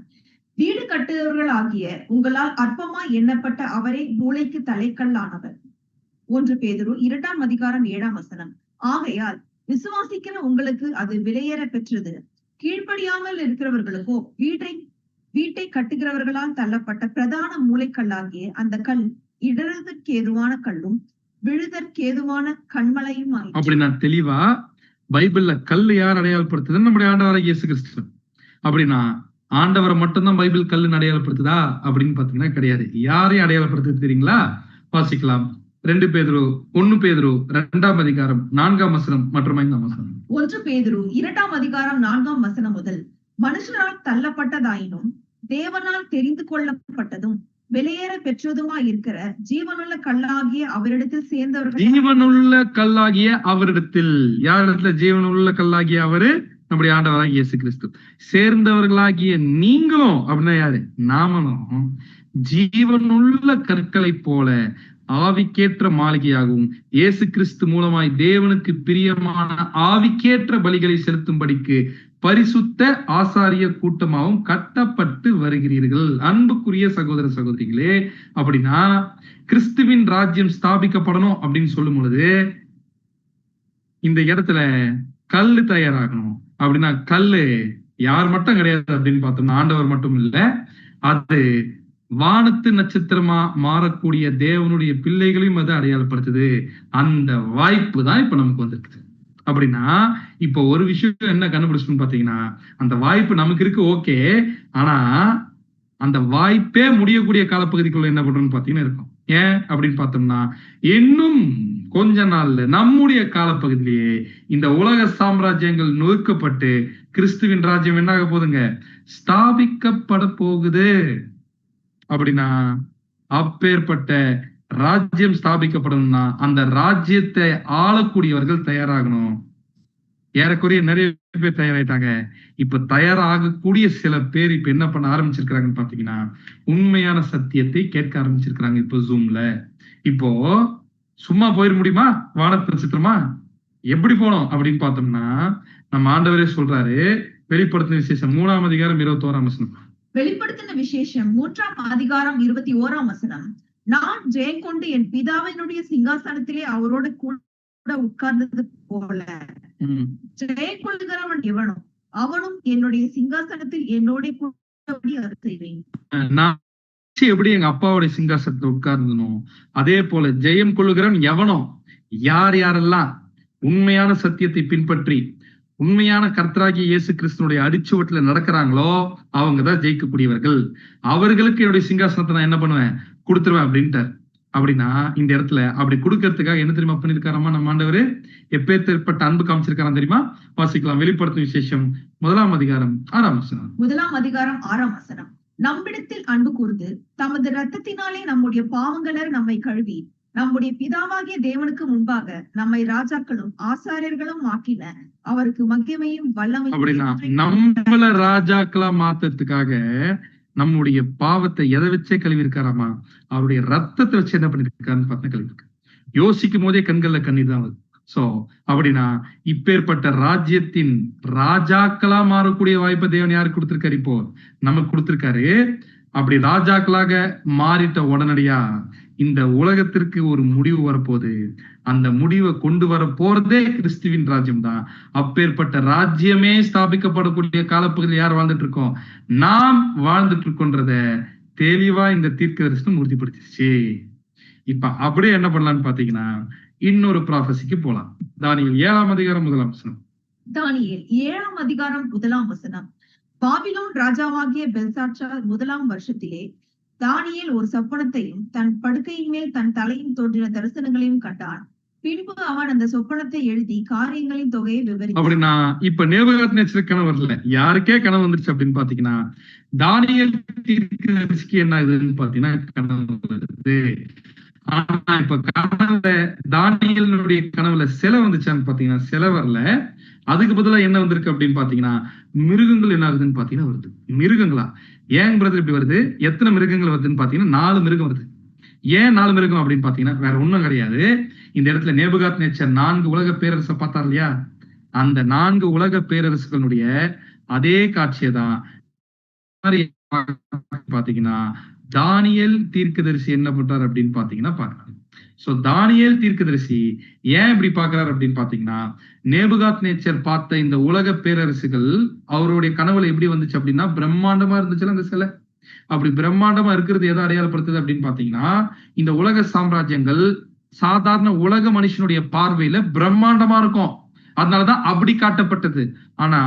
வீடு கட்டுபவர்கள் ஆகிய உங்களால் அற்பமா எண்ணப்பட்ட அவரே மூளைக்கு தலைக்கல்லானவர். 1 பேதுரு 2ஆம் அதிகாரம் 7ஆம் வசனம். ஆகையால் விசுவாசிக்கிற உங்களுக்கு அது விலையேற பெற்றது. கீழ்ப்படியாமல் இருக்கிறவர்களுக்கோ வீட்டை கட்டுகிறவர்களால் தள்ளப்பட்ட பிரதான மூளைக்கல்லாகிய அந்த கல் இடறதற்கு ஏதுவான கல்லும் விழுதற்கேதுவான கண்மலையும். அப்படின்னா தெளிவா பைபிள்ல கல்லு யார் அடையாளப்படுத்துதுன்னு நம்முடைய ஆண்டவராகிய இயேசு கிறிஸ்து. அப்படின்னா ஆண்டவரை மட்டும்தான் பைபிள் கல்லுன்னு அடையாளப்படுத்துதா அப்படின்னு பாத்தீங்கன்னா கிடையாது. யாரையும் அடையாளப்படுத்துது தெரியுங்களா? வாசிக்கலாம். 1 பேதுரு 2ஆம் அதிகாரம் 4ஆம் வசனம் மற்றும் 5ஆம் வசனம். 1 பேதுரு 2ஆம் அதிகாரம் 4ஆம் வசனம் முதல், மனுஷரால் தள்ளப்பட்டதாயினும் தேவனால் தெரிந்து கொள்ளப்பட்டதும் வெளியேற பெற்றதுமாய் இருக்கிற ஜீவனுள்ள கல்லாகிய அவரிடத்தில் சேர்ந்தவர்கள். ஜீவனுள்ள கல்லாகிய அவரிடத்தில், யாரிடத்துல? ஜீவனுள்ள கல்லாகிய அவரு நம்முடைய ஆண்டவராகிய இயேசு கிறிஸ்து. சேர்ந்தவர்களாகிய நீங்களும் அப்படின்னா யாரு? நாமளும் ஜீவனுள்ள கற்களை போல ஆவிக்கேற்ற மாளிகையாகவும் இயேசு கிறிஸ்து மூலமாய் தேவனுக்கு பிரியமான ஆவிக்கேற்ற பலிகளை செலுத்தும்படிக்கு பரிசுத்த ஆசாரிய கூட்டமாகவும் கட்டப்பட்டு வருகிறீர்கள். அன்புக்குரிய சகோதர சகோதரிகளே, அப்படின்னா கிறிஸ்துவின் ராஜ்யம் ஸ்தாபிக்கப்படணும் அப்படின்னு சொல்லும் பொழுது இந்த இடத்துல கல்லு தயாராகணும். அப்படின்னா கல்லு யார் மட்டும் கிடையாது அப்படின்னு பார்த்தோம்னா ஆண்டவர் மட்டும் இல்ல, அது வானத்து நட்சத்திரமா மாறக்கூடிய தேவனுடைய பிள்ளைகளையும் அது அடையாளப்படுத்துது. அந்த வாய்ப்பு தான் இப்ப நமக்கு வந்திருக்குது. அப்படின்னா இப்போ ஒரு விஷயம் என்ன கண்டுபிடிச்சுன்னு பாத்தீங்கன்னா, அந்த வாய்ப்பு நமக்கு இருக்கு, ஓகே. ஆனா அந்த வாய்ப்பே முடியக்கூடிய காலப்பகுதிக்குள்ள என்ன பண்றோம்னு பாத்தீங்கன்னா இருக்கும். ஏன் அப்படின்னு பார்த்தோம்னா, இன்னும் கொஞ்ச நாள்ல நம்முடைய காலப்பகுதியிலேயே இந்த உலக சாம்ராஜ்யங்கள் நொறுக்கப்பட்டு கிறிஸ்துவின் ராஜ்யம் என்ன ஆக போகுதுங்க, ஸ்தாபிக்கப்பட போகுது. அப்படின்னா அப்பேற்பட்ட ராஜ்யம் ஸ்தாபிக்கப்படணும்னா அந்த ராஜ்யத்தை ஆளக்கூடியவர்கள் தயாராகணும். ஏறக்குறைய நிறைய பேர் தயாராயிட்டாங்க. இப்ப தயாராகக்கூடிய சில பேர் இப்ப என்ன பண்ண ஆரம்பிச்சிருக்கிறாங்கன்னு பாத்தீங்கன்னா, உண்மையான சத்தியத்தை கேட்க ஆரம்பிச்சிருக்கிறாங்க. இப்போ ஜூம்ல இப்போ சும்மா போயிட முடியுமா? வானத்து நட்சத்திரமா எப்படி போனோம் அப்படின்னு பார்த்தோம்னா, நம்ம ஆண்டவரே சொல்றாரு, வெளிப்படுத்தின விசேஷம் 3ஆம் அதிகாரம் 21ஆம் வசனம். வெளிப்படுத்தின விசேஷம் 3ஆம் அதிகாரம் 21ஆம் வசனம். நான் ஜெயம் கொண்டு என் பிதாவினுடைய சிங்காசனத்திலே அவரோட கூட உட்கார்ந்தது போல ஜெயம் கொள்ளுகிறவன் எவனோ அவனும் என்னுடைய சிங்காசனத்தில் என்னோட கூட செய்வேன். நான் எப்படி எங்க அப்பாவுடைய சிங்காசனத்துல உட்கார்ந்தனும் அதே போல ஜெயம் கொள்ளுகிறவன் எவனோ, யார் யாரெல்லாம் உண்மையான சத்தியத்தை பின்பற்றி உண்மையான கர்த்தராகிய இயேசு கிறிஸ்துனுடைய அடிச்சுவட்டுல நடக்கிறாங்களோ அவங்கதான் ஜெயிக்கக்கூடியவர்கள். அவர்களுக்கு என்னுடைய சிங்காசனத்தை நான் என்ன பண்ணுவேன், கொடுத்துருவேன் அப்படின்ட்டார். அப்படின்னா இந்த இடத்துல அப்படி கொடுக்கறதுக்காக என்ன தெரியுமா பண்ணிருக்காராமா நம்ம ஆண்டவரு, எப்பேற்பட்ட அன்பு காமிச்சிருக்காராம் தெரியுமா? வாசிக்கலாம். வெளிப்படுத்தும் விசேஷம் 1ஆம் அதிகாரம் 6ஆம் வசனம். 1ஆம் அதிகாரம் 6ஆம் வசனம். நம்மிடத்தில் அன்பு கூர்ந்து தமது இரத்தத்தினாலே நம்முடைய பாவங்களர் நம்மை கழுவி நம்முடைய பிதாவாகிய தேவனுக்கு முன்பாக நம்மை ராஜாக்களும் ஆசாரியர்களும் ஆக்கின அவருக்கு மகிமையும் வல்லமையும். அப்படின்னா நம்மள ராஜாக்களா மாத்துறதுக்காக நம்முடைய பாவத்தை எதை வச்சே கழுவி இருக்காராமா? அவருடைய ரத்தத்தை வச்சு என்ன பண்ணிருக்காருன்னு பார்த்தா கழுவி இருக்கு. யோசிக்கும் போதே கண்கள்ல கண்ணீர் தான் வருது. சோ அப்படின்னா இப்பேற்பட்ட ராஜ்யத்தின் ராஜாக்களா மாறக்கூடிய வாய்ப்பை தேவன் யாருக்கு கொடுத்திருக்காரு? இப்போ நமக்கு கொடுத்திருக்காரு. அப்படி ராஜாக்களாக மாறிட்ட உடனடியா இந்த உலகத்திற்கு ஒரு முடிவு வரப்போகுது. அந்த முடிவை கொண்டு வர போறதே கிறிஸ்துவின் ராஜ்யம் தான். அப்பேற்பட்ட ராஜ்யமே ஸ்தாபிக்கப்படக்கூடிய காலப்பகுதியில் யார் வாழ்ந்துட்டு இருக்கோம்? நாம் வாழ்ந்துட்டு இருக்கோன்றத தெளிவா இந்த தீர்க்க தரிசனம் உறுதிப்படுத்திச்சு. இப்ப அப்படியே என்ன பண்ணலாம்னு பாத்தீங்கன்னா இன்னொரு ப்ராபசிக்கு போலாம். தானியேல் 7ஆம் அதிகாரம் 1ஆம் வசனம். தானியேல் 7ஆம் அதிகாரம் 1ஆம் வசனம். பாபிலோன் ராஜாவாகிய பெல்சாட்சார் 1ஆம் வருஷத்திலே தானியேல் ஒரு சொப்பனத்தையும் தன் படுக்கையின் மேல் தன் தலையின் தோன்றின தரிசனங்களையும் கண்டான். பின்பு அவன் அந்த சொப்பனத்தை எழுதி காரியங்களின் தொகையை விவரித்தான். அப்படின்னா இப்ப நேபுகாத்நேச்சருக்கு கனவு வரல, யாருக்கே கனவு வந்துருச்சு அப்படின்னு பாத்தீங்கன்னா தானியேல் தீர்க்கதரிசிக்கு என்ன ஆகுதுன்னு பாத்தீங்கன்னா கனவு வருது. ஆனா இப்ப கனவுல தானியேலுடைய கனவுல சிலை வந்துச்சான்னு பாத்தீங்கன்னா சிலை வரல. அதுக்கு பதிலா என்ன வந்திருக்கு அப்படின்னு பாத்தீங்கன்னா மிருகங்கள் என்ன ஆகுதுன்னு பாத்தீங்கன்னா வருது. மிருகங்களா? ஏன் பிரதர் இப்படி வருது? எத்தனை மிருகங்கள் வருதுன்னு பாத்தீங்கன்னா 4 மிருகம் வருது. ஏன் 4 மிருகம் அப்படின்னு பாத்தீங்கன்னா வேற ஒண்ணும் கிடையாது. இந்த இடத்துல நேபுகாத்நேச்சர் 4 உலக பேரரசை பார்த்தார் இல்லையா? அந்த 4 உலக பேரரசுகளுடைய அதே காட்சியை தான் பாத்தீங்கன்னா தானியேல் தீர்க்கதரிசி என்ன பண்றாரு அப்படின்னு பாத்தீங்கன்னா பாக்குறாரு. சோ தானியேல் தீர்க்கதரிசி ஏன் இப்படி பாக்குறாரு அப்படின்னு பாத்தீங்கன்னா நேபுகாத்நேச்சர் பார்த்த இந்த உலக பேரரசுகள் அவருடைய கனவுல எப்படி வந்துச்சு அப்படின்னா பிரம்மாண்டமா இருந்துச்சுல அந்த சிலை. அப்படி பிரம்மாண்டமா இருக்கிறது எதை அடையாளப்படுத்துது அப்படின்னு பாத்தீங்கன்னா இந்த உலக சாம்ராஜ்யங்கள் சாதாரண உலக மனுஷனுடைய பார்வையில பிரம்மாண்டமா இருக்கும், அதனாலதான் அப்படி காட்டப்பட்டது. ஆனா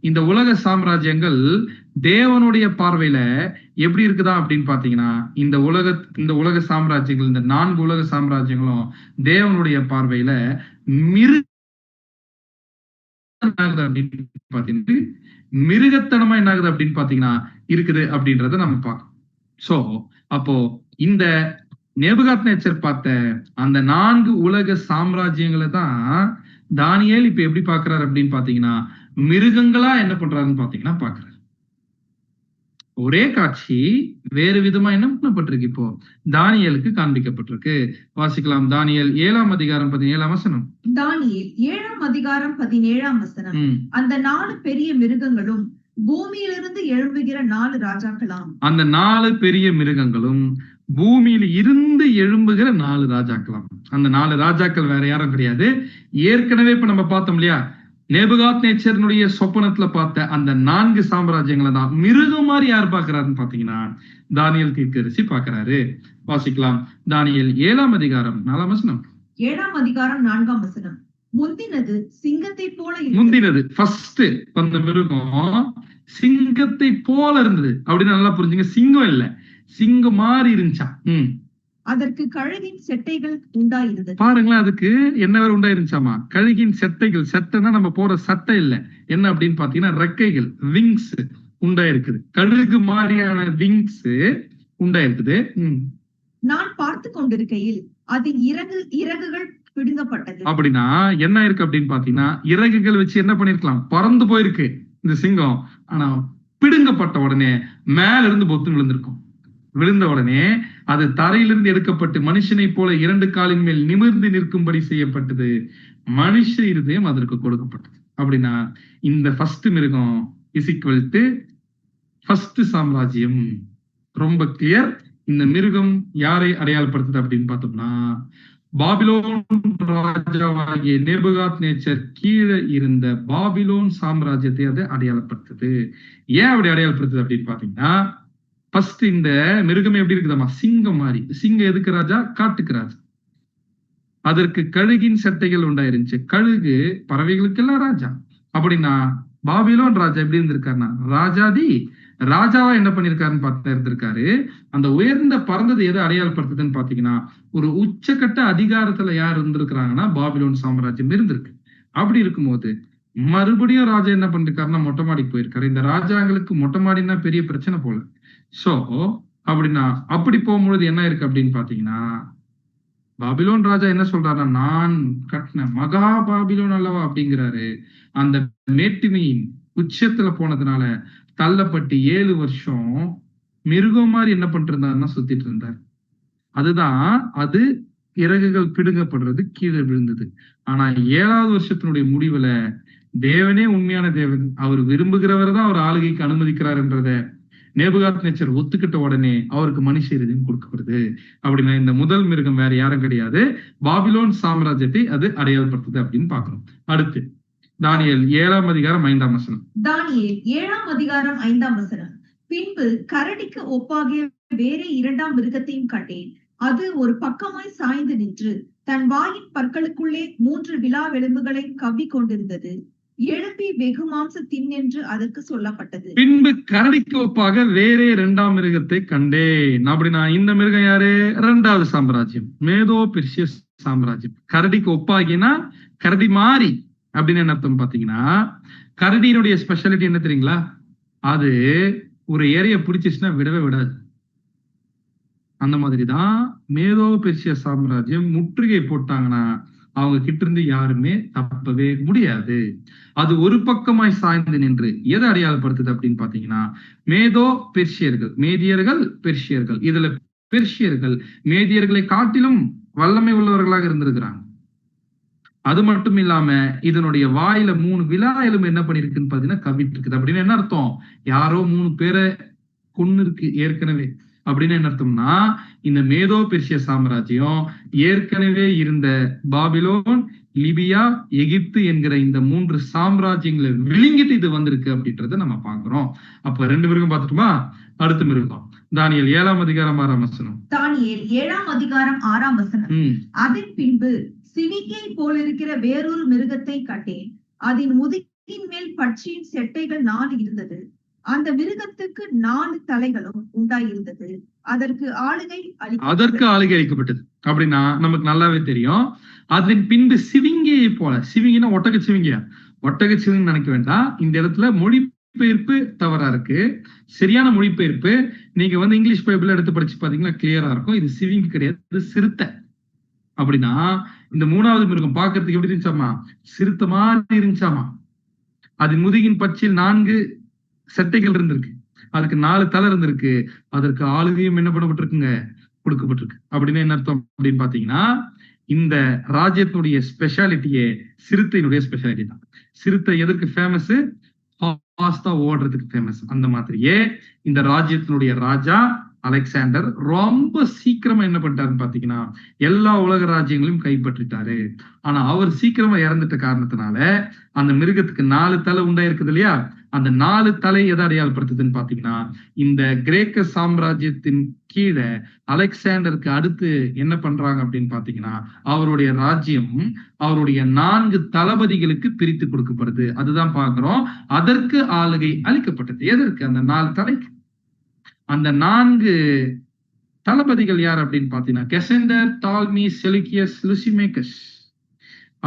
இந்த உலக சாம்ராஜ்யங்கள் தேவனுடைய பார்வையில எப்படி இருக்குதா அப்படின்னு பாத்தீங்கன்னா இந்த உலக சாம்ராஜ்யங்கள், இந்த 4 உலக சாம்ராஜ்யங்களும் தேவனுடைய பார்வையில மிருகத்தனமா என்ன ஆகுது அப்படின்னு பாத்தீங்கன்னா இருக்குது அப்படின்றத நம்ம பார்க்கணும். சோ அப்போ இந்த நேபுகாத்நேச்சர் பார்த்த அந்த 4 உலக சாம்ராஜ்யங்களை தான் தானியேல் இப்ப எப்படி பாக்குறாரு அப்படின்னு பாத்தீங்கன்னா மிருகங்களா என்ன பண்றாருன்னு பாத்தீங்கன்னா பாக்குறாரு. ஒரே காட்சி வேறு விதமா என்ன பண்ணப்பட்டிருக்கு? இப்போ தானியேலுக்கு காண்பிக்கப்பட்டிருக்கு. வாசிக்கலாம். தானியேல் 7ஆம் அதிகாரம் 17ஆம் வசனம். தானியேல் 7ஆம் அதிகாரம் 17ஆம் வசனம். அந்த 4 பெரிய மிருகங்களும் பூமியிலிருந்து எழும்புகிற 4 ராஜாக்களாம். அந்த 4 பெரிய மிருகங்களும் பூமியில் இருந்து எழும்புகிற 4 ராஜாக்களாம். அந்த 4 ராஜாக்கள் வேற யாரும் கிடையாது. ஏற்கனவே இப்ப நம்ம பார்த்தோம் இல்லையா, நேபுகாத்நேச்சரினுடைய சொப்பனத்துல பார்த்த அந்த 4 சாம்ராஜ்யங்களை தான் மிருகம் மாதிரி யார் பாக்குறாருன்னு பாத்தீங்கன்னா தானியேல் தீர்க்கதரிசி பாக்குறாரு. வாசிக்கலாம். தானியேல் 7ஆம் அதிகாரம் 4ஆம் வசனம். 7ஆம் அதிகாரம் 4ஆம் வசனம். முந்தினது சிங்கத்தை போல முந்தினது ஃபர்ஸ்ட் அந்த மிருகம் சிங்கத்தை போல இருந்தது அப்படின்னு நல்லா புரிஞ்சுங்க. சிங்கம் இல்ல, சிங்கம் மாதிரி இருந்துச்சா. அதற்கு கழுகின் செட்டைகள் உண்டாயிருந்தது. பாருங்களேன், அதுக்கு என்ன வேற உண்டாயிருந்துச்சாமா? கழுகின் செட்டைகள். செட்டைன்னா நம்ம போற சட்டை இல்ல, என்ன அப்படின்னு பாத்தீங்கன்னா ரெக்கைகள், விங்ஸ் உண்டாயிருக்குது. கழுகு மாதிரியான விங்ஸ் உண்டாயிருக்குது. நான் பார்த்து கொண்டிருக்கையில் அதன் இறகுகள் பிடுங்கப்பட்டது. அப்படின்னா என்ன இருக்கு அப்படின்னு பாத்தீங்கன்னா, இறகுகள் வச்சு என்ன பண்ணிருக்கலாம், பறந்து போயிருக்கு இந்த சிங்கம். ஆனா பிடுங்கப்பட்ட உடனே மேல இருந்து பொத்து விழுந்திருக்கும். விழுந்த உடனே அது தரையிலிருந்து எடுக்கப்பட்டு மனுஷனை போல 2 காலின் மேல் நிமிர்ந்து நிற்கும்படி செய்யப்பட்டது. மனுஷ இருதயம் அதற்கு கொடுக்கப்பட்டது. அப்படின்னா இந்த ஃபர்ஸ்ட் மிருகம் இஸ் ஈக்வல் டு ஃபர்ஸ்ட் சாம்ராஜ்யம். ரொம்ப கிளியர். இந்த மிருகம் யாரை அடையாளப்படுத்துது அப்படின்னு பார்த்தோம்னா, பாபிலோன் ராஜாவாகிய நேபுகாத்நேச்சர் கீழே இருந்த பாபிலோன் சாம்ராஜ்யத்தை அதை அடையாளப்படுத்துது. ஏன் அப்படி அடையாளப்படுத்துது அப்படின்னு பாத்தீங்கன்னா, ஃபர்ஸ்ட் இந்த மிருகம் எப்படி இருக்குதாமா? சிங்கம் மாதிரி. சிங்கம் எதுக்கு ராஜா? காட்டுக்கு ராஜா. அதற்கு கழுகின் சட்டைகள் உண்டாயிருந்துச்சு. கழுகு பறவைகளுக்கெல்லாம் ராஜா. அப்படின்னா பாபிலோன் ராஜா எப்படி இருந்திருக்காருன்னா, ராஜாவா என்ன பண்ணிருக்காருன்னு பார்த்து இருந்திருக்காரு. அந்த உயர்ந்த பறந்தது எதை அடையாளப்படுத்துதுன்னு பாத்தீங்கன்னா, ஒரு உச்சக்கட்ட அதிகாரத்துல யார் இருந்திருக்கிறாங்கன்னா பாபிலோன் சாம்ராஜ்யம் இருந்திருக்கு. அப்படி இருக்கும்போது மறுபடியும் ராஜா என்ன பண்ணிருக்காருன்னா மொட்டை மாடிக்கு போயிருக்காரு. இந்த ராஜாங்களுக்கு மொட்டை மாடினா பெரிய பிரச்சனை போல. சோ அப்படின்னா அப்படி போகும்பொழுது என்ன இருக்கு அப்படின்னு பாத்தீங்கன்னா, பாபிலோன் ராஜா என்ன சொல்றாருன்னா, நான் கட்டின மகா பாபிலோன் அல்லவா அப்படிங்கிறாரு. அந்த மேட்டிமையின் உச்சத்துல போனதுனால தள்ளப்பட்டு 7 வருஷம் மிருகம் மாதிரி என்ன பண்ணிட்டு இருந்தாருன்னா சுத்திட்டு இருந்தார். அதுதான் அது இறகுகள் பிடுங்கப்படுறது, கீழே விழுந்தது. ஆனா 7வது வருஷத்தினுடைய முடிவுல தேவனே உண்மையான தேவன், அவர் விரும்புகிறவர் தான் அவர் ஆளுகைக்கு அனுமதிக்கிறார் என்றத நேபுகாத்நேச்சர் ஒத்துக்கிட்ட உடனே அவருக்கு மனுஷ இருதயம் கொடுக்கப்படுது. அப்படின்னா இந்த முதல் மிருகம் வேற யாரும் கிடையாது, பாபிலோன் சாம்ராஜ்யத்தை அது அடையாளப்படுத்துது அப்படின்னு பாக்குறோம். அடுத்து தானியேல் 7ஆம் அதிகாரம் 5ஆம் வசனம். தானியேல் 7ஆம் அதிகாரம் 5ஆம் வசனம். பின்பு கரடிக்கு ஒப்பாகிய வேறே 2ஆம் மிருகத்தையும் கண்டேன். அது ஒரு பக்கமாய் சாய்ந்து நின்று தன் வாயின் பற்களுக்குள்ளே 3 விலாவெலும்புகளை கவ்வி கொண்டிருந்தது. எழுப்பி வெகு மாம்ச தின் என்று அதற்கு சொல்லப்பட்டது. பின்பு கரடிக்கு ஒப்பாக வேறே 2ஆம் மிருகத்தை கண்டேன். அப்படின்னா இந்த மிருகம் யாரு? 2வது சாம்ராஜ்யம், மேதோ பெர்சிய சாம்ராஜ்யம். கரடிக்கு ஒப்பாகினா கரடி மாறி அப்படின்னு என்ன அர்த்தம் பாத்தீங்கன்னா, கரடியினுடைய ஸ்பெஷாலிட்டி என்ன தெரியுங்களா? அது ஒரு ஏரியா பிடிச்சிச்சுன்னா விடவே விடாது. அந்த மாதிரிதான் மேதோ பெர்சிய சாம்ராஜ்யம் முற்றுகை போட்டாங்கன்னா அவங்க கிட்ட இருந்து யாருமே தப்பவே முடியாது. அது ஒரு பக்கமாய் சாய்ந்து நின்று எதை அடையாளப்படுத்துது அப்படின்னு பாத்தீங்கன்னா, மேதோ பெர்சியர்கள், மேதியர்கள் பெர்சியர்கள். இதுல பெர்சியர்கள் மேதியர்களை காட்டிலும் வல்லமை உள்ளவர்களாக இருந்திருக்கிறாங்க. அது மட்டும் இல்லாம இதனுடைய வாயில 3 விலா எலும்பு என்ன பண்ணிருக்குன்னு பாத்தீங்கன்னா கவிட்டு இருக்குது. அப்படின்னு என்ன அர்த்தம்? யாரோ 3 பேரை கொன்னு இருக்கு ஏற்கனவே. அப்படின்னு என்ன அர்த்தம்னா, இந்த மேதோ பெர்சிய சாம்ராஜ்யம் ஏற்கனவே இருந்த பாபிலோன், லிபியா, எகிப்து என்கிற இந்த 3 சாம்ராஜ்யங்களை விழுங்கிட்டு இது வந்திருக்கு அப்படின்றத நம்ம பாக்குறோம். அப்ப 2 மிருகம் பார்த்துட்டுமா? அடுத்த மிருகம் தானியேல் 7ஆம் அதிகாரம் 6ஆம் வசனம். தானியேல் 7ஆம் அதிகாரம் 6ஆம் வசனம். அதன் பின்பு சிவிகை போலிருக்கிற வேறொரு மிருகத்தை கண்டேன். அதன் முதுகின் மேல் பட்சியின் செட்டைகள் 4 இருந்தது. அந்த மிருகத்துக்கு 4 தலைகளும் உண்டாயிருந்தது. அதற்கு ஆளுகை அளிக்கப்பட்டது. அப்படின்னா நமக்கு நல்லாவே தெரியும். அதன் பின்பு சிவிங்கியை போல, சிவிங்கினா ஒட்டக சிவிங்கியா? ஒட்டக சிவிங்கி நினைக்க வேண்டாம். இந்த இடத்துல மொழிபெயர்ப்பு தவறா இருக்கு. சரியான மொழிபெயர்ப்பு நீங்க இங்கிலீஷ் பைபிள் எடுத்து படிச்சு பாத்தீங்கன்னா கிளியரா இருக்கும். இது சிவிங்கி கிடையாது, இது சிறுத்தை. அப்படின்னா இந்த 3வது மிருகம் பாக்குறதுக்கு எப்படி இருந்துச்சாமா? சிறுத்தை மாதிரி இருந்துச்சாமா. அது முதுகின் பட்சியில் 4 செட்டைகள் இருந்திருக்கு. அதுக்கு 4 தலை இருந்திருக்கு. அதற்கு ஆளுகையும் என்ன பண்ணப்பட்டிருக்குங்க, கொடுக்கப்பட்டிருக்கு. அப்படின்னு என்ன அர்த்தம் அப்படின்னு பாத்தீங்கன்னா, இந்த ராஜ்யத்தினுடைய ஸ்பெஷாலிட்டியே சிறுத்தையினுடைய ஸ்பெஷாலிட்டி தான். சிறுத்தை எதற்கு ஃபேமஸ்? ஃபாஸ்டா ஓடுறதுக்கு ஃபேமஸ். அந்த மாதிரியே இந்த ராஜ்யத்தினுடைய ராஜா அலெக்சாண்டர் ரொம்ப சீக்கிரமா என்ன பண்ணிட்டாருன்னு பாத்தீங்கன்னா, எல்லா உலக ராஜ்யங்களையும் கைப்பற்றிட்டாரு. ஆனா அவர் சீக்கிரமா இறந்துட்ட காரணத்தினால அந்த மிருகத்துக்கு 4 தலை உண்டாயிருக்குது இல்லையா, அந்த 4 தலை எதை அடையாளப்படுத்துதுன்னு பாத்தீங்கன்னா, இந்த கிரேக்க சாம்ராஜ்யத்தின் கீழே அலெக்சாண்டருக்கு அடுத்து என்ன பண்றாங்க அப்படின்னு பாத்தீங்கன்னா, அவருடைய ராஜ்யம் அவருடைய 4 தளபதிகளுக்கு பிரித்து கொடுக்கப்படுது. அதுதான் பாக்குறோம். அதற்கு ஆளுகை அளிக்கப்பட்டது. எதற்கு? அந்த 4 தலைக்கு. அந்த 4 தளபதிகள் யார் அப்படின்னு பாத்தீங்கன்னா, கெசண்டர், டால்மி, செலுக்கியஸ், லுசிமேக்கஸ்.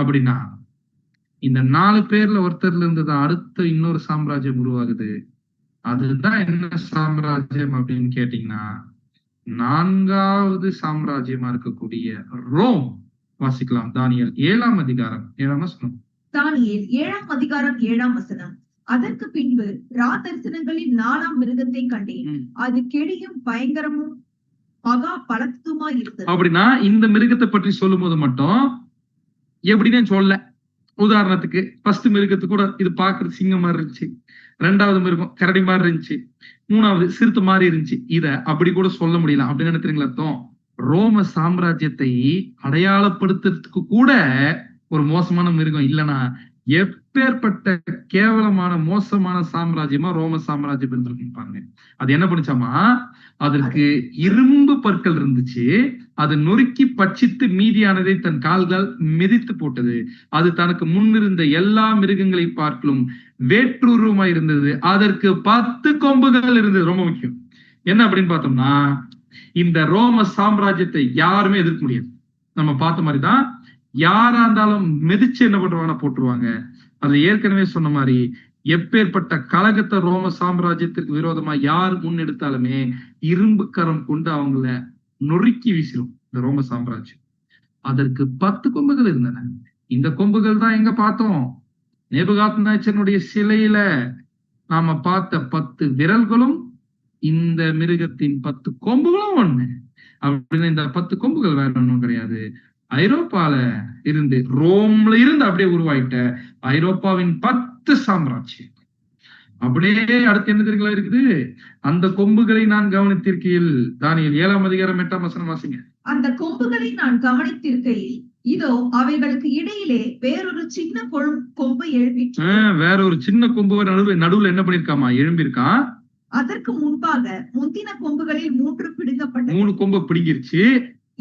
அப்படின்னா இந்த 4 பேர்ல ஒருத்தர்ல இருந்து அடுத்த இன்னொரு சாம்ராஜ்யம் உருவாகுது. அதுதான் என்ன சாம்ராஜ்யம் அப்படின்னு கேட்டீங்கன்னா, 4வது சாம்ராஜ்யமா இருக்கக்கூடிய ரோம். வாசிக்கலாம். தானியேல் 7ஆம் அதிகாரம் 7ஆம் வசனம். தானியேல் 7ஆம் அதிகாரம் 7ஆம் வசனம். அதற்கு பின்பு தரிசனங்களில் 4ஆம் மிருகத்தை கண்டேன். அது கெடியும் பயங்கரமும் மகா பலத்துமாய் இருந்தது. அப்படின்னா இந்த மிருகத்தை பற்றி சொல்லும் போது மட்டும் எப்படின்னு சொல்ல. உதாரணத்துக்கு ஃபர்ஸ்ட் மிருகத்துக்கு கூட இது பாக்குறது சிங்கம் மாதிரி இருந்துச்சு, 2வது மிருகம் கரடி மாதிரி இருந்துச்சு, 3வது சிறுத்தை மாதிரி இருந்துச்சு. இத அப்படி கூட சொல்ல முடியல. அப்படின்னு நினைக்கிறீங்களா? அர்த்தம் ரோம சாம்ராஜ்யத்தை அடையாளப்படுத்துறதுக்கு கூட ஒரு மோசமான மிருகம் இல்லைன்னா எப்பேற்பட்ட கேவலமான மோசமான சாம்ராஜ்யமா ரோம சாம்ராஜ்யம் இருந்திருப்பாங்க. அது என்ன பண்ணுச்சாமா, அதற்கு இரும்பு பற்கள் இருந்துச்சு. அது நொறுக்கி பட்சித்து மீதியானதை தன் கால்கள் மிதித்து போட்டது. அது தனக்கு முன்னிருந்த எல்லா மிருகங்களை பார்க்கலும் வேற்றுருவமா இருந்தது. அதற்கு 10 கொம்புகள் இருந்தது. ரொம்ப முக்கியம். என்ன அப்படின்னு பார்த்தோம்னா, இந்த ரோம சாம்ராஜ்யத்தை யாருமே எதிர்க்க முடியாது. நம்ம பார்த்த மாதிரிதான் யாரா இருந்தாலும் மிதிச்சு என்ன பண்றாங்க, போட்டுருவாங்க. அது ஏற்கனவே சொன்ன மாதிரி எப்பேற்பட்ட கழகத்தை ரோம சாம்ராஜ்யத்திற்கு விரோதமா யார் முன்னெடுத்தாலுமே இரும்பு கரம் கொண்டு அவங்கள நொறுக்கி வீசிடும் இந்த ரோம சாம்ராஜ்யம். அதற்கு 10 கொம்புகள் இருந்தன. இந்த கொம்புகள் தான் எங்க பார்த்தோம்? நேபுகாத்நேச்சருடைய சிலையில நாம பார்த்த 10 விரல்களும் இந்த மிருகத்தின் 10 கொம்புகளும் ஒண்ணு. அப்படின்னு இந்த 10 கொம்புகள் வேற ஒன்றும் கிடையாது. ஐரோப்பால இருந்து, ரோம்ல இருந்து அப்படியே உருவாயிட்ட ஐரோப்பாவின் 10 சாம்ராஜ்யம். அப்படியே அடுத்து என்ன தெரியுங்களா இருக்குது? அந்த கொம்புகளை நான் கவனித்திருக்கையில், தானியேல் 7ஆம் அதிகாரம் 8ஆம் வசனம் வாசிங்க. அந்த கொம்புகளை நான் கவனித்திருக்கையில், இதோ அவைகளுக்கு இடையிலே வேறொரு சின்ன கொம்பு எழும்பிற்று. வேற ஒரு சின்ன கொம்பு நடுவுல என்ன பண்ணிருக்காமா, எழும்பியிருக்கான். அதற்கு முன்பாக முந்தின கொம்புகளில் 3 பிடுங்கப்பட்ட 3 கொம்பு பிடிங்கிருச்சு.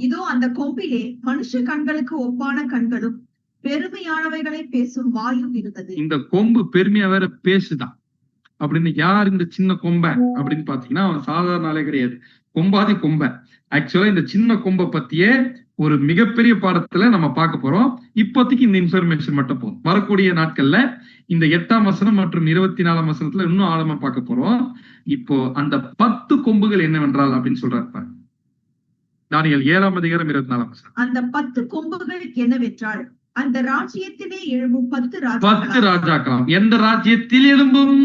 இதோ அந்த கொம்பிலே மனுஷ கண்களுக்கு ஒப்பான கண்களும் பெருமையானவைகளை பேசும் வாயும் இருந்தது. இந்த கொம்பு பெருமையா வேற பேசுதான். அப்படின்னு யார் இந்த சின்ன கொம்ப அப்படின்னு பாத்தீங்கன்னா, அவன் சாதாரண ஆளே கிடையாது. கொம்பாதி கொம்ப. ஆக்சுவலா இந்த சின்ன கொம்பை பத்தியே ஒரு மிகப்பெரிய பாடத்துல நம்ம பார்க்க போறோம். இப்போதைக்கு இந்த இன்ஃபர்மேஷன் மட்டும் போதும். வரக்கூடிய நாட்கள்ல இந்த 8ஆம் வசனம் மற்றும் 24ஆம் வசனத்துல இன்னும் ஆழமா பார்க்க போறோம். இப்போ அந்த 10 கொம்புகள் என்னவென்றால் அப்படின்னு சொல்றாரு. தானியேல் 7ஆம் அதிகாரம் 24ஆம் வசனம். அந்த 10 கொம்புகள் என்னவென்றால், அந்த ராஜ்யத்திலே எழும்பும் 10 ராஜாக்களாம். எந்த ராஜ்யத்தில் எழும்பும்?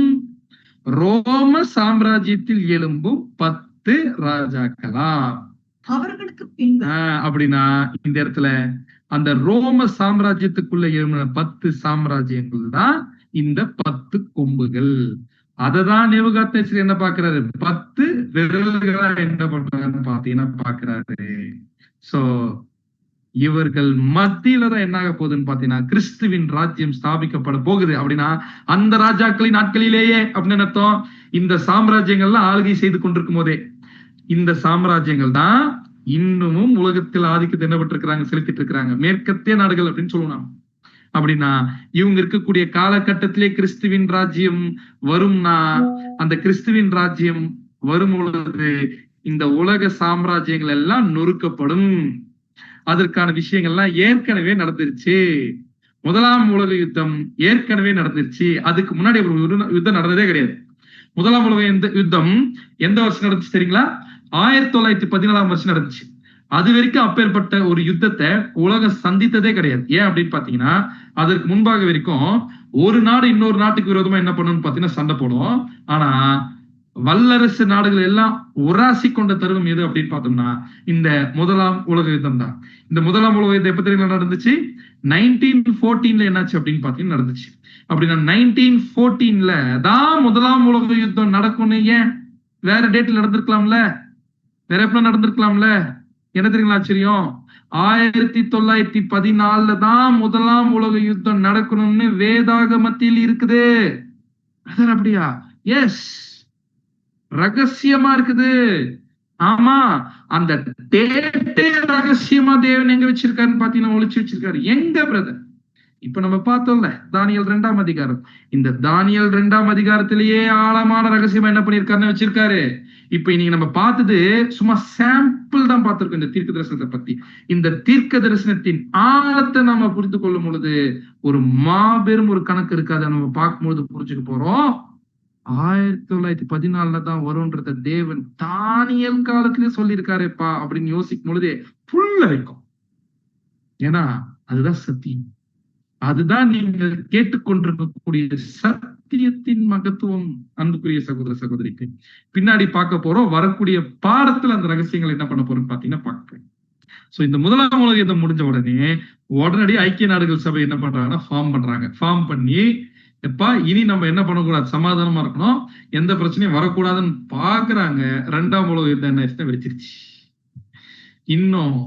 ரோம சாம்ராஜ்யத்தில் எழும்பும் 10 ராஜாக்களாம். அவர்களுக்கு பின்பு அப்படின்னா இந்த இடத்துல அந்த ரோம சாம்ராஜ்யத்துக்குள்ள எழும்பின 10 சாம்ராஜ்யங்கள் தான் இந்த 10 கொம்புகள். அததான் நேபுகாத்நேச்சர் என்ன பாக்குறாரு? 10 விரல்களா என்ன பண்றாருன்னு பாத்தீங்கன்னா பாக்குறாரு. சோ இவர்கள் மத்தியில தான் என்ன ஆக போகுதுன்னு பாத்தீங்கன்னா, கிறிஸ்துவின் ராஜ்யம் ஸ்தாபிக்கப்பட போகுது. அப்படின்னா அந்த ராஜாக்களின் நாட்களிலேயே அப்படின்னு அர்த்தம். இந்த சாம்ராஜ்யங்கள்லாம் ஆளுகை செய்து கொண்டிருக்கும் போதே இந்த சாம்ராஜ்யங்கள் தான் இன்னமும் உலகத்தில் ஆதிக்கத்தை என்ன பட்டிருக்கிறாங்க, செலுத்திட்டு இருக்கிறாங்க. மேற்கத்திய நாடுகள் அப்படின்னு சொல்லணும். அப்படின்னா இவங்க இருக்கக்கூடிய காலகட்டத்திலே கிறிஸ்துவின் ராஜ்யம் வரும்னா, அந்த கிறிஸ்துவின் ராஜ்யம் வரும் பொழுது இந்த உலக சாம்ராஜ்யங்கள் எல்லாம் நொறுக்கப்படும். அதற்கான விஷயங்கள்லாம் ஏற்கனவே நடந்துருச்சு. 1ஆம் உலக யுத்தம் ஏற்கனவே நடந்துருச்சு. அதுக்கு முன்னாடி ஒரு யுத்தம் நடந்ததே கிடையாது. 1ஆம் உலக யுத்தம் எந்த வருஷம் நடந்துச்சு தெரியுங்களா? 1914ஆம் வருஷம் நடந்துச்சு. அது வரைக்கும் அப்பேற்பட்ட ஒரு யுத்தத்தை உலகம் சந்தித்ததே கிடையாது. ஏன் அப்படின்னு பாத்தீங்கன்னா, அதற்கு முன்பாக வரைக்கும் ஒரு நாடு இன்னொரு நாட்டுக்கு விரோதமா என்ன பண்ணணும்னு பாத்தீங்கன்னா சண்டை போடும். ஆனா வல்லரசு நாடுகள் எல்லாம் உராசி கொண்ட தருணம் எது அப்படின்னு பார்த்தோம்னா இந்த முதலாம் உலக யுத்தம் தான். இந்த முதலாம் உலக யுத்தம் எப்ப தெரியுமா நடந்துச்சு? 1914 என்னாச்சு அப்படின்னு பாத்தீங்கன்னா நடந்துச்சு. அப்படின்னா 1914 தான் முதலாம் உலக யுத்தம் நடக்கும்னு ஏன் வேற டேட்ல நடந்திருக்கலாம்ல, வேற எப்ப நடந்திருக்கலாம்ல? என்ன தெரியுங்களா ஆச்சரியம்? 1914 தான் முதலாம் உலக யுத்தம் நடக்கணும்னு வேதாகமத்தில் இருக்குது. அப்படியா? எஸ், ரகசியமா இருக்குது. ஆமா, அந்த டேட்டே ரகசியமா தேவன் எங்க வச்சிருக்காருன்னு பாத்தீங்கன்னா ஒளிச்சு வச்சிருக்காரு. எங்க பிரதர்? இப்ப நம்ம பார்த்தோம்ல தானியேல் 2ஆம் அதிகாரம். இந்த தானியேல் 2ஆம் அதிகாரத்திலேயே ஆழமான ரகசியமா என்ன பண்ணிருக்காருன்னு வச்சிருக்காரு. இப்ப இன்னைக்கு நம்ம பார்த்தது சும்மா சாம்பிள் தான் பார்த்திருக்கோம் இந்த தீர்க்க தரிசனத்தை பத்தி. இந்த தீர்க்க தரிசனத்தின் ஆழத்தை நம்ம புரிந்து கொள்ளும் பொழுது ஒரு மாபெரும் ஒரு கணக்கு இருக்கு. அதை நம்ம பார்க்கும்பொழுது புரிஞ்சுக்க போறோம். 1914 தான் வரும்ன்றத தேவன் தானியேல் காலத்திலே சொல்லியிருக்காருப்பா அப்படின்னு யோசிக்கும் பொழுதே புல்ல வைக்கும். ஏன்னா அதுதான் சத்தியம், அதுதான் நீங்கள் கேட்டுக்கொண்டிருக்கக்கூடிய சத்தியத்தின் மகத்துவம். அன்புக்குரிய சகோதர சகோதரிக்கு பின்னாடி பார்க்க போறோம். வரக்கூடிய பாடத்துல அந்த ரகசியங்கள் என்ன பண்ண போறோம்னு பாத்தீங்கன்னா பார்க்கிறேன். சோ இந்த முதலாம் உலக யுத்தம் முடிஞ்ச உடனடி ஐக்கிய நாடுகள் சபை என்ன பண்றாங்கன்னா ஃபார்ம் பண்ணி எப்பா இனி நம்ம என்ன பண்ணக்கூடாது, சமாதானமா இருக்கணும், எந்த பிரச்சனையும் வரக்கூடாதுன்னு பாக்குறாங்க. 2ஆம் உலக யுத்தம் என்ன வெடிச்சிருச்சு. இன்னும்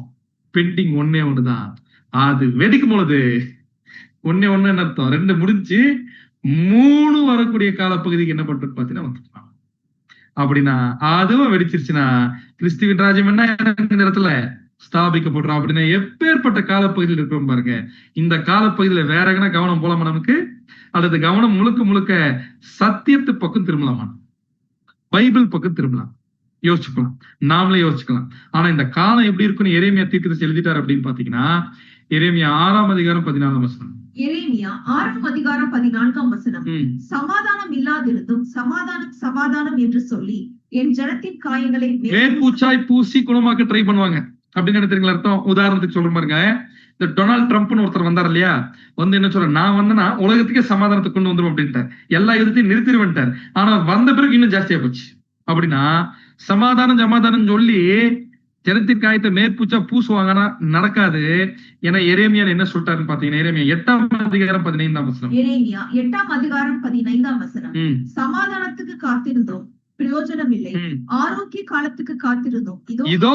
பெண்டிங் ஒன்னே ஒண்ணுதான். அது வெடிக்கும் பொழுது ஒன்னே ஒண்ணு என்ன அர்த்தம்? 2 முடிஞ்சு 3 வரக்கூடிய காலப்பகுதிக்கு என்ன பண்றது பாத்தீங்கன்னா வந்துருக்கலாம். அப்படின்னா அதுவும் வெடிச்சிருச்சுன்னா கிறிஸ்துவின் ராஜ்யம் என்ன இந்த இடத்துல ஸ்தாபிக்கப்படுறோம். அப்படின்னா எப்பேற்பட்ட காலப்பகுதியில் இருக்கிறோம் பாருங்க. இந்த காலப்பகுதியில வேற எங்கன்னா கவனம் போலாமா நமக்கு, அல்லது கவனம் முழுக்க முழுக்க சத்தியத்து பக்கம் திரும்பலாமா, பைபிள் பக்கம் திரும்பலாம்? யோசிச்சுக்கலாம், நாமளே யோசிச்சுக்கலாம். ஆனா இந்த காலம் எப்படி இருக்குன்னு எரேமியா தீர்க்கதரிசி எழுதிட்டார் அப்படின்னு பாத்தீங்கன்னா எரேமியா 6ஆம் அதிகாரம் 14ஆம் வசனம். எரேமியா 6ஆம் அதிகாரம் 14ஆம் வசனம். சமாதானம் இல்லாதிருந்தும் சமாதானம் என்று சொல்லி என் ஜனத்தின் காயங்களை மேற்பூச்சாய் பூசி குணமாக்க ட்ரை பண்ணுவாங்க அப்படின்னு நினைக்கிறீங்களா அர்த்தம்? உதாரணத்துக்கு சொல்ற பாருங்க, இந்த டொனால்ட் ட்ரம்ப்னு ஒருத்தர் வந்தார் இல்லையா, வந்து என்ன சொல்ற, நான் வந்தேன்னா உலகத்துக்கே சமாதானத்தை கொண்டு வந்துடும் அப்படின்ட்டு எல்லா யுத்தத்தையும் நிறுத்திடுவேன்ட்டார். ஆனா வந்த பிறகு இன்னும் ஜாஸ்தியா போச்சு. அப்படின்னா சமாதானம் சொல்லி ஜனத்தின் காயத்தை மேற்பூச்சா பூசுவாங்கன்னா நடக்காது. ஏன்னா எரேமியா என்ன சொல்லிட்டாருன்னு பாத்தீங்கன்னா எரேமியா 8ஆம் அதிகாரம் 15ஆம் வசனம். எரேமியா 8ஆம் அதிகாரம் 15ஆம் வசனம். சமாதானத்துக்கு காத்திருந்தோம், பிரயோஜனம் இல்லை, ஆரோக்கிய காலத்துக்கு காத்திருந்தோம், இதோ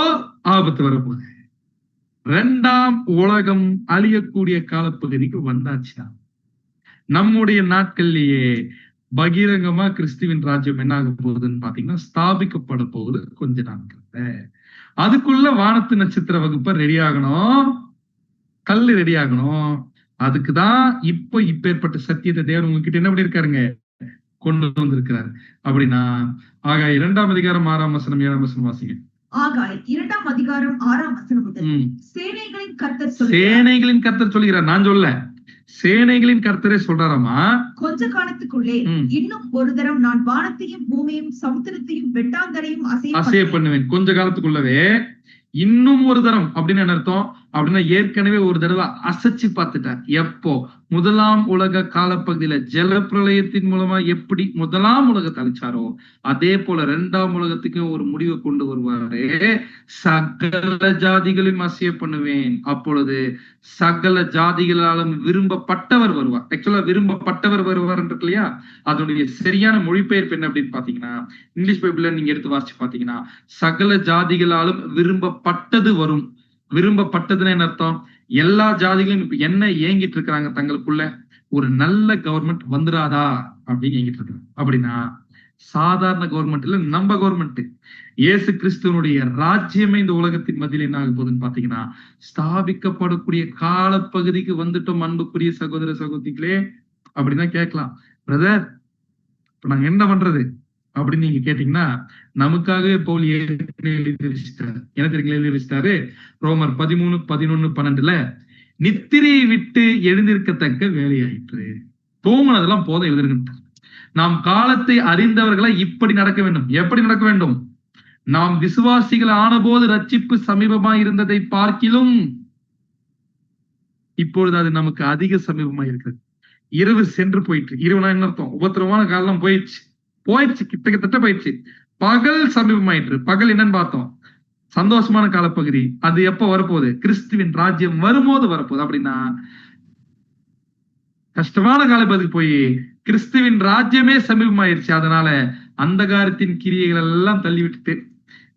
ஆபத்து வரப்போகுது. 2ஆம் உலகம் அழியக்கூடிய காலப்பகுதிக்கு வந்தாச்சுன்னா நம்முடைய நாட்கள்லயே பகிரங்கமா கிறிஸ்துவின் ராஜ்யம் என்ன ஆக போகுதுன்னு பாத்தீங்கன்னா ஸ்தாபிக்கப்பட போகுது கொஞ்ச நாட்கள்ல. அதுக்குள்ள வானத்து நட்சத்திர வகுப்ப ரெடி ஆகணும், கல்லு ரெடி ஆகணும். அதுக்குதான் இப்பேற்பட்ட சத்தியத்தை தேவன் உங்ககிட்ட என்ன பண்ணிருக்காருங்க, கொண்டு வந்திருக்கிறாரு. அப்படின்னா ஆகாய் 2ஆம் அதிகாரம் 6ஆம் வசனம் 7ஆம் வசனம் வாசிங்க. ஆகாய் 2ஆம் அதிகாரம் 6ஆம் வசனம் முதல். சேனைகளின் கர்த்தர் சொல்கிறார், நான் சொல்ல, சேனைகளின் கர்த்தரே சொல்றாராமா, கொஞ்ச காலத்துக்குள்ளே இன்னும் ஒரு தரம் நான் வானத்தையும் பூமியையும் சமுத்திரத்தையும் வெட்டாந்தரையும் அசைய பண்ணுவேன். கொஞ்ச காலத்துக்குள்ளவே இன்னும் ஒரு தரம் அப்படின்னு என்ன அர்த்தம்? அப்படின்னா ஏற்கனவே ஒரு தடவை அசைச்சு பார்த்துட்டார். எப்போ? முதலாம் உலக காலப்பகுதியில ஜல பிரளயத்தின் மூலமா எப்படி முதலாம் உலகத்தை அழிச்சாரோ அதே போல 2ஆம் உலகத்துக்கும் ஒரு முடிவை கொண்டு வருவாரு. சகல ஜாதிகளையும் அசைய பண்ணுவேன். அப்பொழுது சகல ஜாதிகளாலும் விரும்பப்பட்டவர் வருவார். ஆக்சுவலா விரும்பப்பட்டவர் வருவார் இருக்கு இல்லையா, அதனுடைய சரியான மொழிபெயர்ப்பு என்ன அப்படின்னு பாத்தீங்கன்னா இங்கிலீஷ் பைபிள்ல நீங்க எடுத்து வாசிச்சு பாத்தீங்கன்னா சகல ஜாதிகளாலும் விரும்பப்பட்டது வரும். விரும்பப்பட்டதுன்னு என்ன அர்த்தம்? எல்லா ஜாதிகளும் இப்ப என்ன ஏங்கிட்டு இருக்கிறாங்க, தங்களுக்குள்ள ஒரு நல்ல கவர்மெண்ட் வந்துடாதா அப்படின்னு ஏங்கிட்டு இருக்காங்க. அப்படின்னா சாதாரண கவர்மெண்ட் இல்ல, நம்ம கவர்மெண்ட், இயேசு கிறிஸ்துவனுடைய ராஜ்யமே இந்த உலகத்தின் மத்தியில் என்ன ஆக போகுதுன்னு பாத்தீங்கன்னா ஸ்தாபிக்கப்படக்கூடிய காலப்பகுதிக்கு வந்துட்டோம். அன்புக்குரிய சகோதர சகோதரிகளே, அப்படின்னா கேட்கலாம், பிரதர் இப்ப நாங்க என்ன பண்றது அப்படின்னு நீங்க கேட்டீங்கன்னா நமக்காகவே பவுல் எழுதி வச்சிட்டாரு. என்ன தெரியுங்களா எழுதி வச்சிட்டாரு? ரோமர் 13:11-12 நித்திரை விட்டு எழுந்திருக்கத்தக்க வேலையாயிற்று, தூங்குனதெல்லாம் போத எழுதிருக்கின்றார். நாம் காலத்தை அறிந்தவர்களை இப்படி நடக்க வேண்டும். எப்படி நடக்க வேண்டும்? நாம் விசுவாசிகள் ஆன போது ரட்சிப்பு சமீபமா இருந்ததை பார்க்கிலும் இப்பொழுது அது நமக்கு அதிக சமீபமா இருக்கிறது. இரவு சென்று போயிட்டு, இரவுனா என்ன அர்த்தம்? உபத்திரமான காலம் போயிடுச்சு. போயிடுச்சு, கிட்டத்தட்ட போயிடுச்சு. பகல் சமீபமாயிற்று. பகல் என்னன்னு பார்த்தோம், சந்தோஷமான காலப்பகுதி. அது எப்ப வரப்போகுது? கிறிஸ்துவின் ராஜ்யம் வரும்போது வரப்போகுது. அப்படின்னா கஷ்டமான காலப்பகுதிக்கு போய் கிறிஸ்துவின் ராஜ்யமே சமீபமாயிருச்சு. அதனால அந்தகாரத்தின் கிரியைகள் எல்லாம் தள்ளி விட்டுட்டு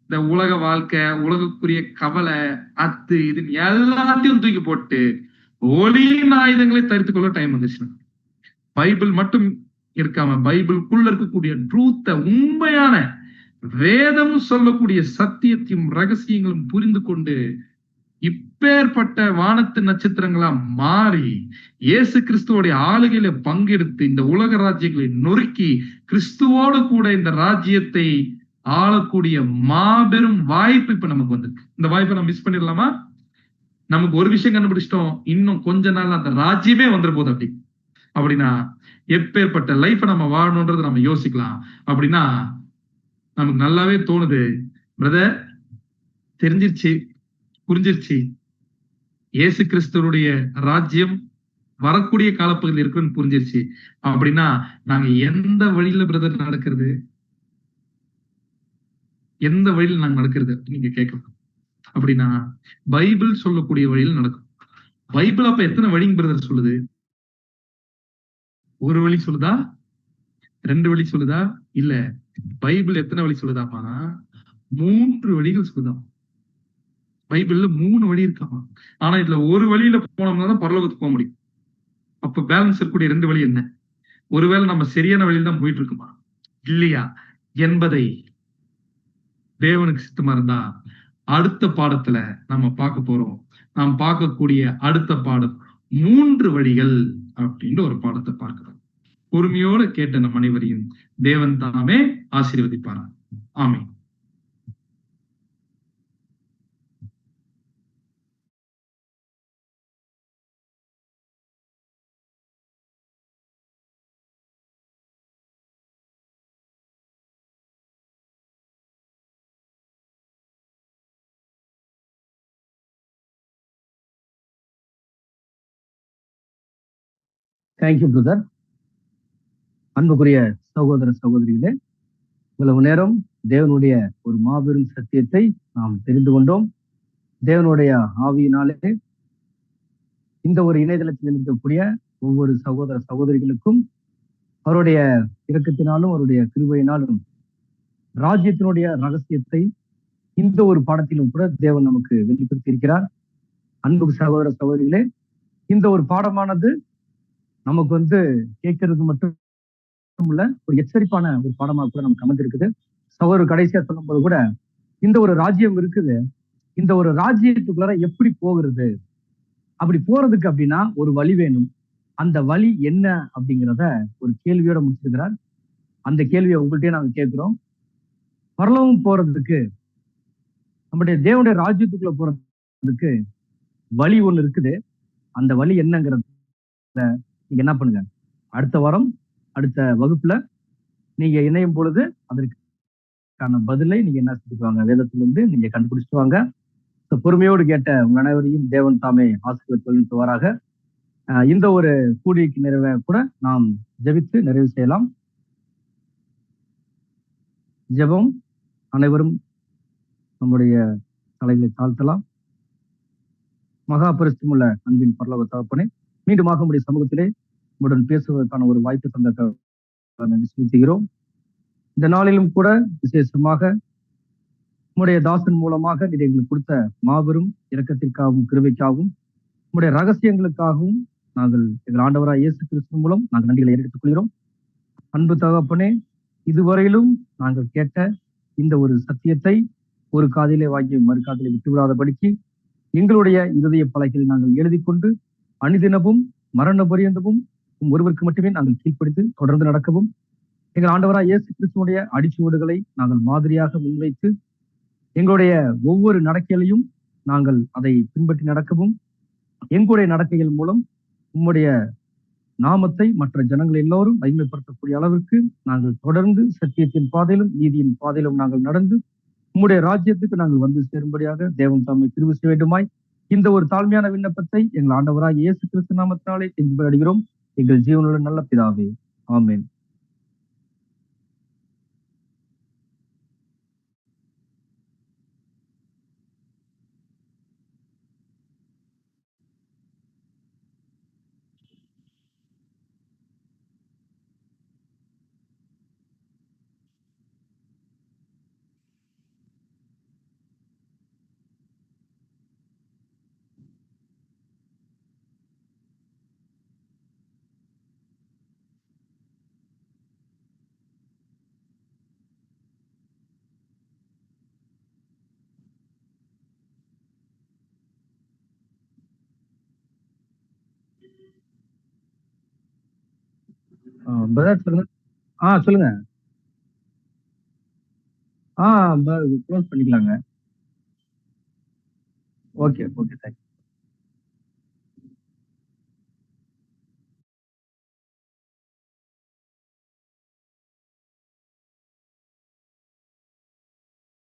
இந்த உலக வாழ்க்கை, உலகக்குரிய கவலை, அத்து இது எல்லாத்தையும் தூக்கி போட்டு ஒளியின் ஆயுதங்களை தரித்துக் கொள்ள டைம் வந்துச்சு. பைபிள் மட்டும் இருக்காம பைபிளுக்குள்ள இருக்கக்கூடிய ட்ரூத்த, உண்மையான வேதம் சொல்லக்கூடிய சத்தியத்தையும் ரகசியங்களும் புரிந்து கொண்டு இப்பேற்பட்ட வானத்து நட்சத்திரங்களா மாறி இயேசு கிறிஸ்துவோடைய ஆளுகையில பங்கெடுத்து இந்த உலக ராஜ்யங்களை நொறுக்கி கிறிஸ்துவோடு கூட இந்த ராஜ்யத்தை ஆளக்கூடிய மாபெரும் வாய்ப்பு இப்ப நமக்கு வந்திருக்கு. இந்த வாய்ப்பை நம்ம மிஸ் பண்ணிடலாமா? நமக்கு ஒரு விஷயம் கண்டுபிடிச்சிட்டோம், இன்னும் கொஞ்ச நாள் அந்த ராஜ்யமே வந்துட போகுது. அப்படின்னா எப்பேற்பட்ட லைஃப நம்ம வாழணும்ன்றது நம்ம யோசிக்கலாம். அப்படின்னா நமக்கு நல்லாவே தோணுது, பிரதர் தெரிஞ்சிருச்சு, புரிஞ்சிருச்சு, இயேசு கிறிஸ்துவனுடைய ராஜ்யம் வரக்கூடிய காலப்பகுதியில் இருக்குன்னு புரிஞ்சிருச்சு. அப்படின்னா நாங்க எந்த வழியில பிரதர் நடக்கிறது, எந்த வழியில் நாங்க நடக்கிறது நீங்க கேட்கலாம். அப்படின்னா பைபிள் சொல்லக்கூடிய வழியில் நடக்கும். பைபிள் அப்ப எத்தனை வழிங்க பிரதர் சொல்லுது? ஒரு வழி சொல்லுதா, 2 வழி சொல்லுதா? இல்ல, பைபிள் எத்தனை வழி சொல்லுதாமா? 3 வழிகள் சொல்லுதாம். பைபிள்ல 3 வழி இருக்காமா. ஆனா இதுல ஒரு வழியில போனோம்னா தான் பரலோகத்துக்கு போக முடியும். அப்ப பேலன்ஸ் இருக்கக்கூடிய 2 வழி என்ன? ஒருவேளை நம்ம சரியான வழியில் தான் போயிட்டு இருக்குமா இல்லையா என்பதை தேவனுக்கு சித்தமா இருந்தா அடுத்த பாடத்துல நம்ம பார்க்க போறோம். நாம் பார்க்கக்கூடிய அடுத்த பாடம் 3 வழிகள் அப்படின்ற ஒரு பாடத்தை பார்க்கிறோம். பொறுமையோடு கேட்ட நம் அனைவரையும் தேவன் தாமே ஆசீர்வதிப்பாராம். ஆமென். Thank you brother. அன்புக்குரிய சகோதர சகோதரிகளே, இவ்வளவு நேரம் தேவனுடைய ஒரு மாபெரும் சத்தியத்தை நாம் தெரிந்து கொண்டோம். தேவனுடைய ஆவியினாலே இந்த ஒரு இணையதளத்தில் இருக்கக்கூடிய ஒவ்வொரு சகோதர சகோதரிகளுக்கும் அவருடைய இரக்கத்தினாலும் அவருடைய கிருபையினாலும் ராஜ்யத்தினுடைய ரகசியத்தை இந்த ஒரு பாடத்திலும் கூட தேவன் நமக்கு வெளிப்படுத்தி இருக்கிறார். அன்பு சகோதர சகோதரிகளே, இந்த ஒரு பாடமானது நமக்கு கேட்கறது மட்டும் இல்ல, ஒரு எச்சரிப்பான ஒரு பாடமாக கூட நமக்கு அமைஞ்சிருக்குது. சகோதரர் கடைசியா சொல்லும் போது கூட இந்த ஒரு ராஜ்யம் இருக்குது, இந்த ஒரு ராஜ்யத்துக்குள்ளார எப்படி போகிறது, அப்படி போறதுக்கு அப்படின்னா ஒரு வழி வேணும். அந்த வழி என்ன அப்படிங்கிறத ஒரு கேள்வியோட முடிச்சிருக்கிறார். அந்த கேள்வியை உங்கள்கிட்டயே நாங்க கேட்கிறோம். பரலோகம் போறதுக்கு, நம்முடைய தேவனுடைய ராஜ்யத்துக்குள்ள போறதுக்கு வழி ஒண்ணு இருக்குது. அந்த வழி என்னங்கிறத நீங்க என்ன பண்ணுங்க, அடுத்த வாரம் அடுத்த வகுப்புல நீங்க இணையும் பொழுது அதற்கான பதிலை நீங்க என்ன செஞ்சுக்குவாங்க, வேதத்திலிருந்து நீங்க கண்டுபிடிச்சிட்டு வாங்க. பொறுமையோடு கேட்ட உங்க அனைவரையும் தேவன் தாமே ஆசீர்வதிப்பாராக. இந்த ஒரு கூடிக்கு நிறைவே கூட நாம் ஜெபித்து நிறைவு செய்யலாம். ஜெபம். அனைவரும் நம்முடைய தலைகளை தாழ்த்தலாம். மகா பரிசுத்தமுள்ள அன்பின் பரலோக தகப்பனே, மீண்டுமாக நம்முடைய சமூகத்திலே உடன் பேசுவதற்கான ஒரு வாய்ப்பு தந்த செய்கிறோம். இந்த நாளிலும் கூட விசேஷமாக உம்முடைய தாசன் மூலமாக நீர் எங்களுக்கு கொடுத்த மாபெரும் இரக்கத்திற்காகவும் கிருபைக்காகவும் உம்முடைய ரகசியங்களுக்காகவும் நாங்கள் எங்கள் ஆண்டவராய் இயேசு கிறிஸ்து மூலம் நாங்கள் நன்றிகளை ஏறெடுத்துக் கொள்கிறோம். அன்பு தகப்பனே, இதுவரையிலும் நாங்கள் கேட்ட இந்த ஒரு சத்தியத்தை ஒரு காதிலே வாங்கி மறு காதிலே விட்டுவிடாதபடிக்கு எங்களுடைய இருதய பலகையில் நாங்கள் எழுதி கொண்டு அனுதினமும் மரண பரியந்தமும் ஒருவருக்கு மட்டுமே நாங்கள் கீழ்ப்படுத்தி தொடர்ந்து நடக்கவும், எங்கள் ஆண்டவராய் இயேசு கிறிஸ்துவனுடைய அடிச்சுவடுகளை நாங்கள் மாதிரியாக முன்வைத்து எங்களுடைய ஒவ்வொரு நடக்கையிலையும் நாங்கள் அதை பின்பற்றி நடக்கவும், எங்களுடைய நடக்கைகள் மூலம் உம்முடைய நாமத்தை மற்ற ஜனங்கள் எல்லோரும் மகிமைப்படுத்தக்கூடிய அளவிற்கு நாங்கள் தொடர்ந்து சத்தியத்தின் பாதையிலும் நீதியின் பாதையிலும் நாங்கள் நடந்து உம்முடைய ராஜ்யத்துக்கு நாங்கள் வந்து சேரும்படியாக தேவன் தாமை கிருபை செய்ய வேண்டுமாய் இந்த ஒரு தாழ்மையான விண்ணப்பத்தை எங்கள் ஆண்டவராய் இயேசு கிறிஸ்து நாமத்தினாலே செஞ்சு அடைகிறோம். எங்கள் ஜீவனுள்ள நல்ல பிதாவே, ஆமென். பிரதர் சொல்லுங்க. சொல்லுங்க. க்ளோஸ் பண்ணிக்கலாங்க. Okay, okay, thanks.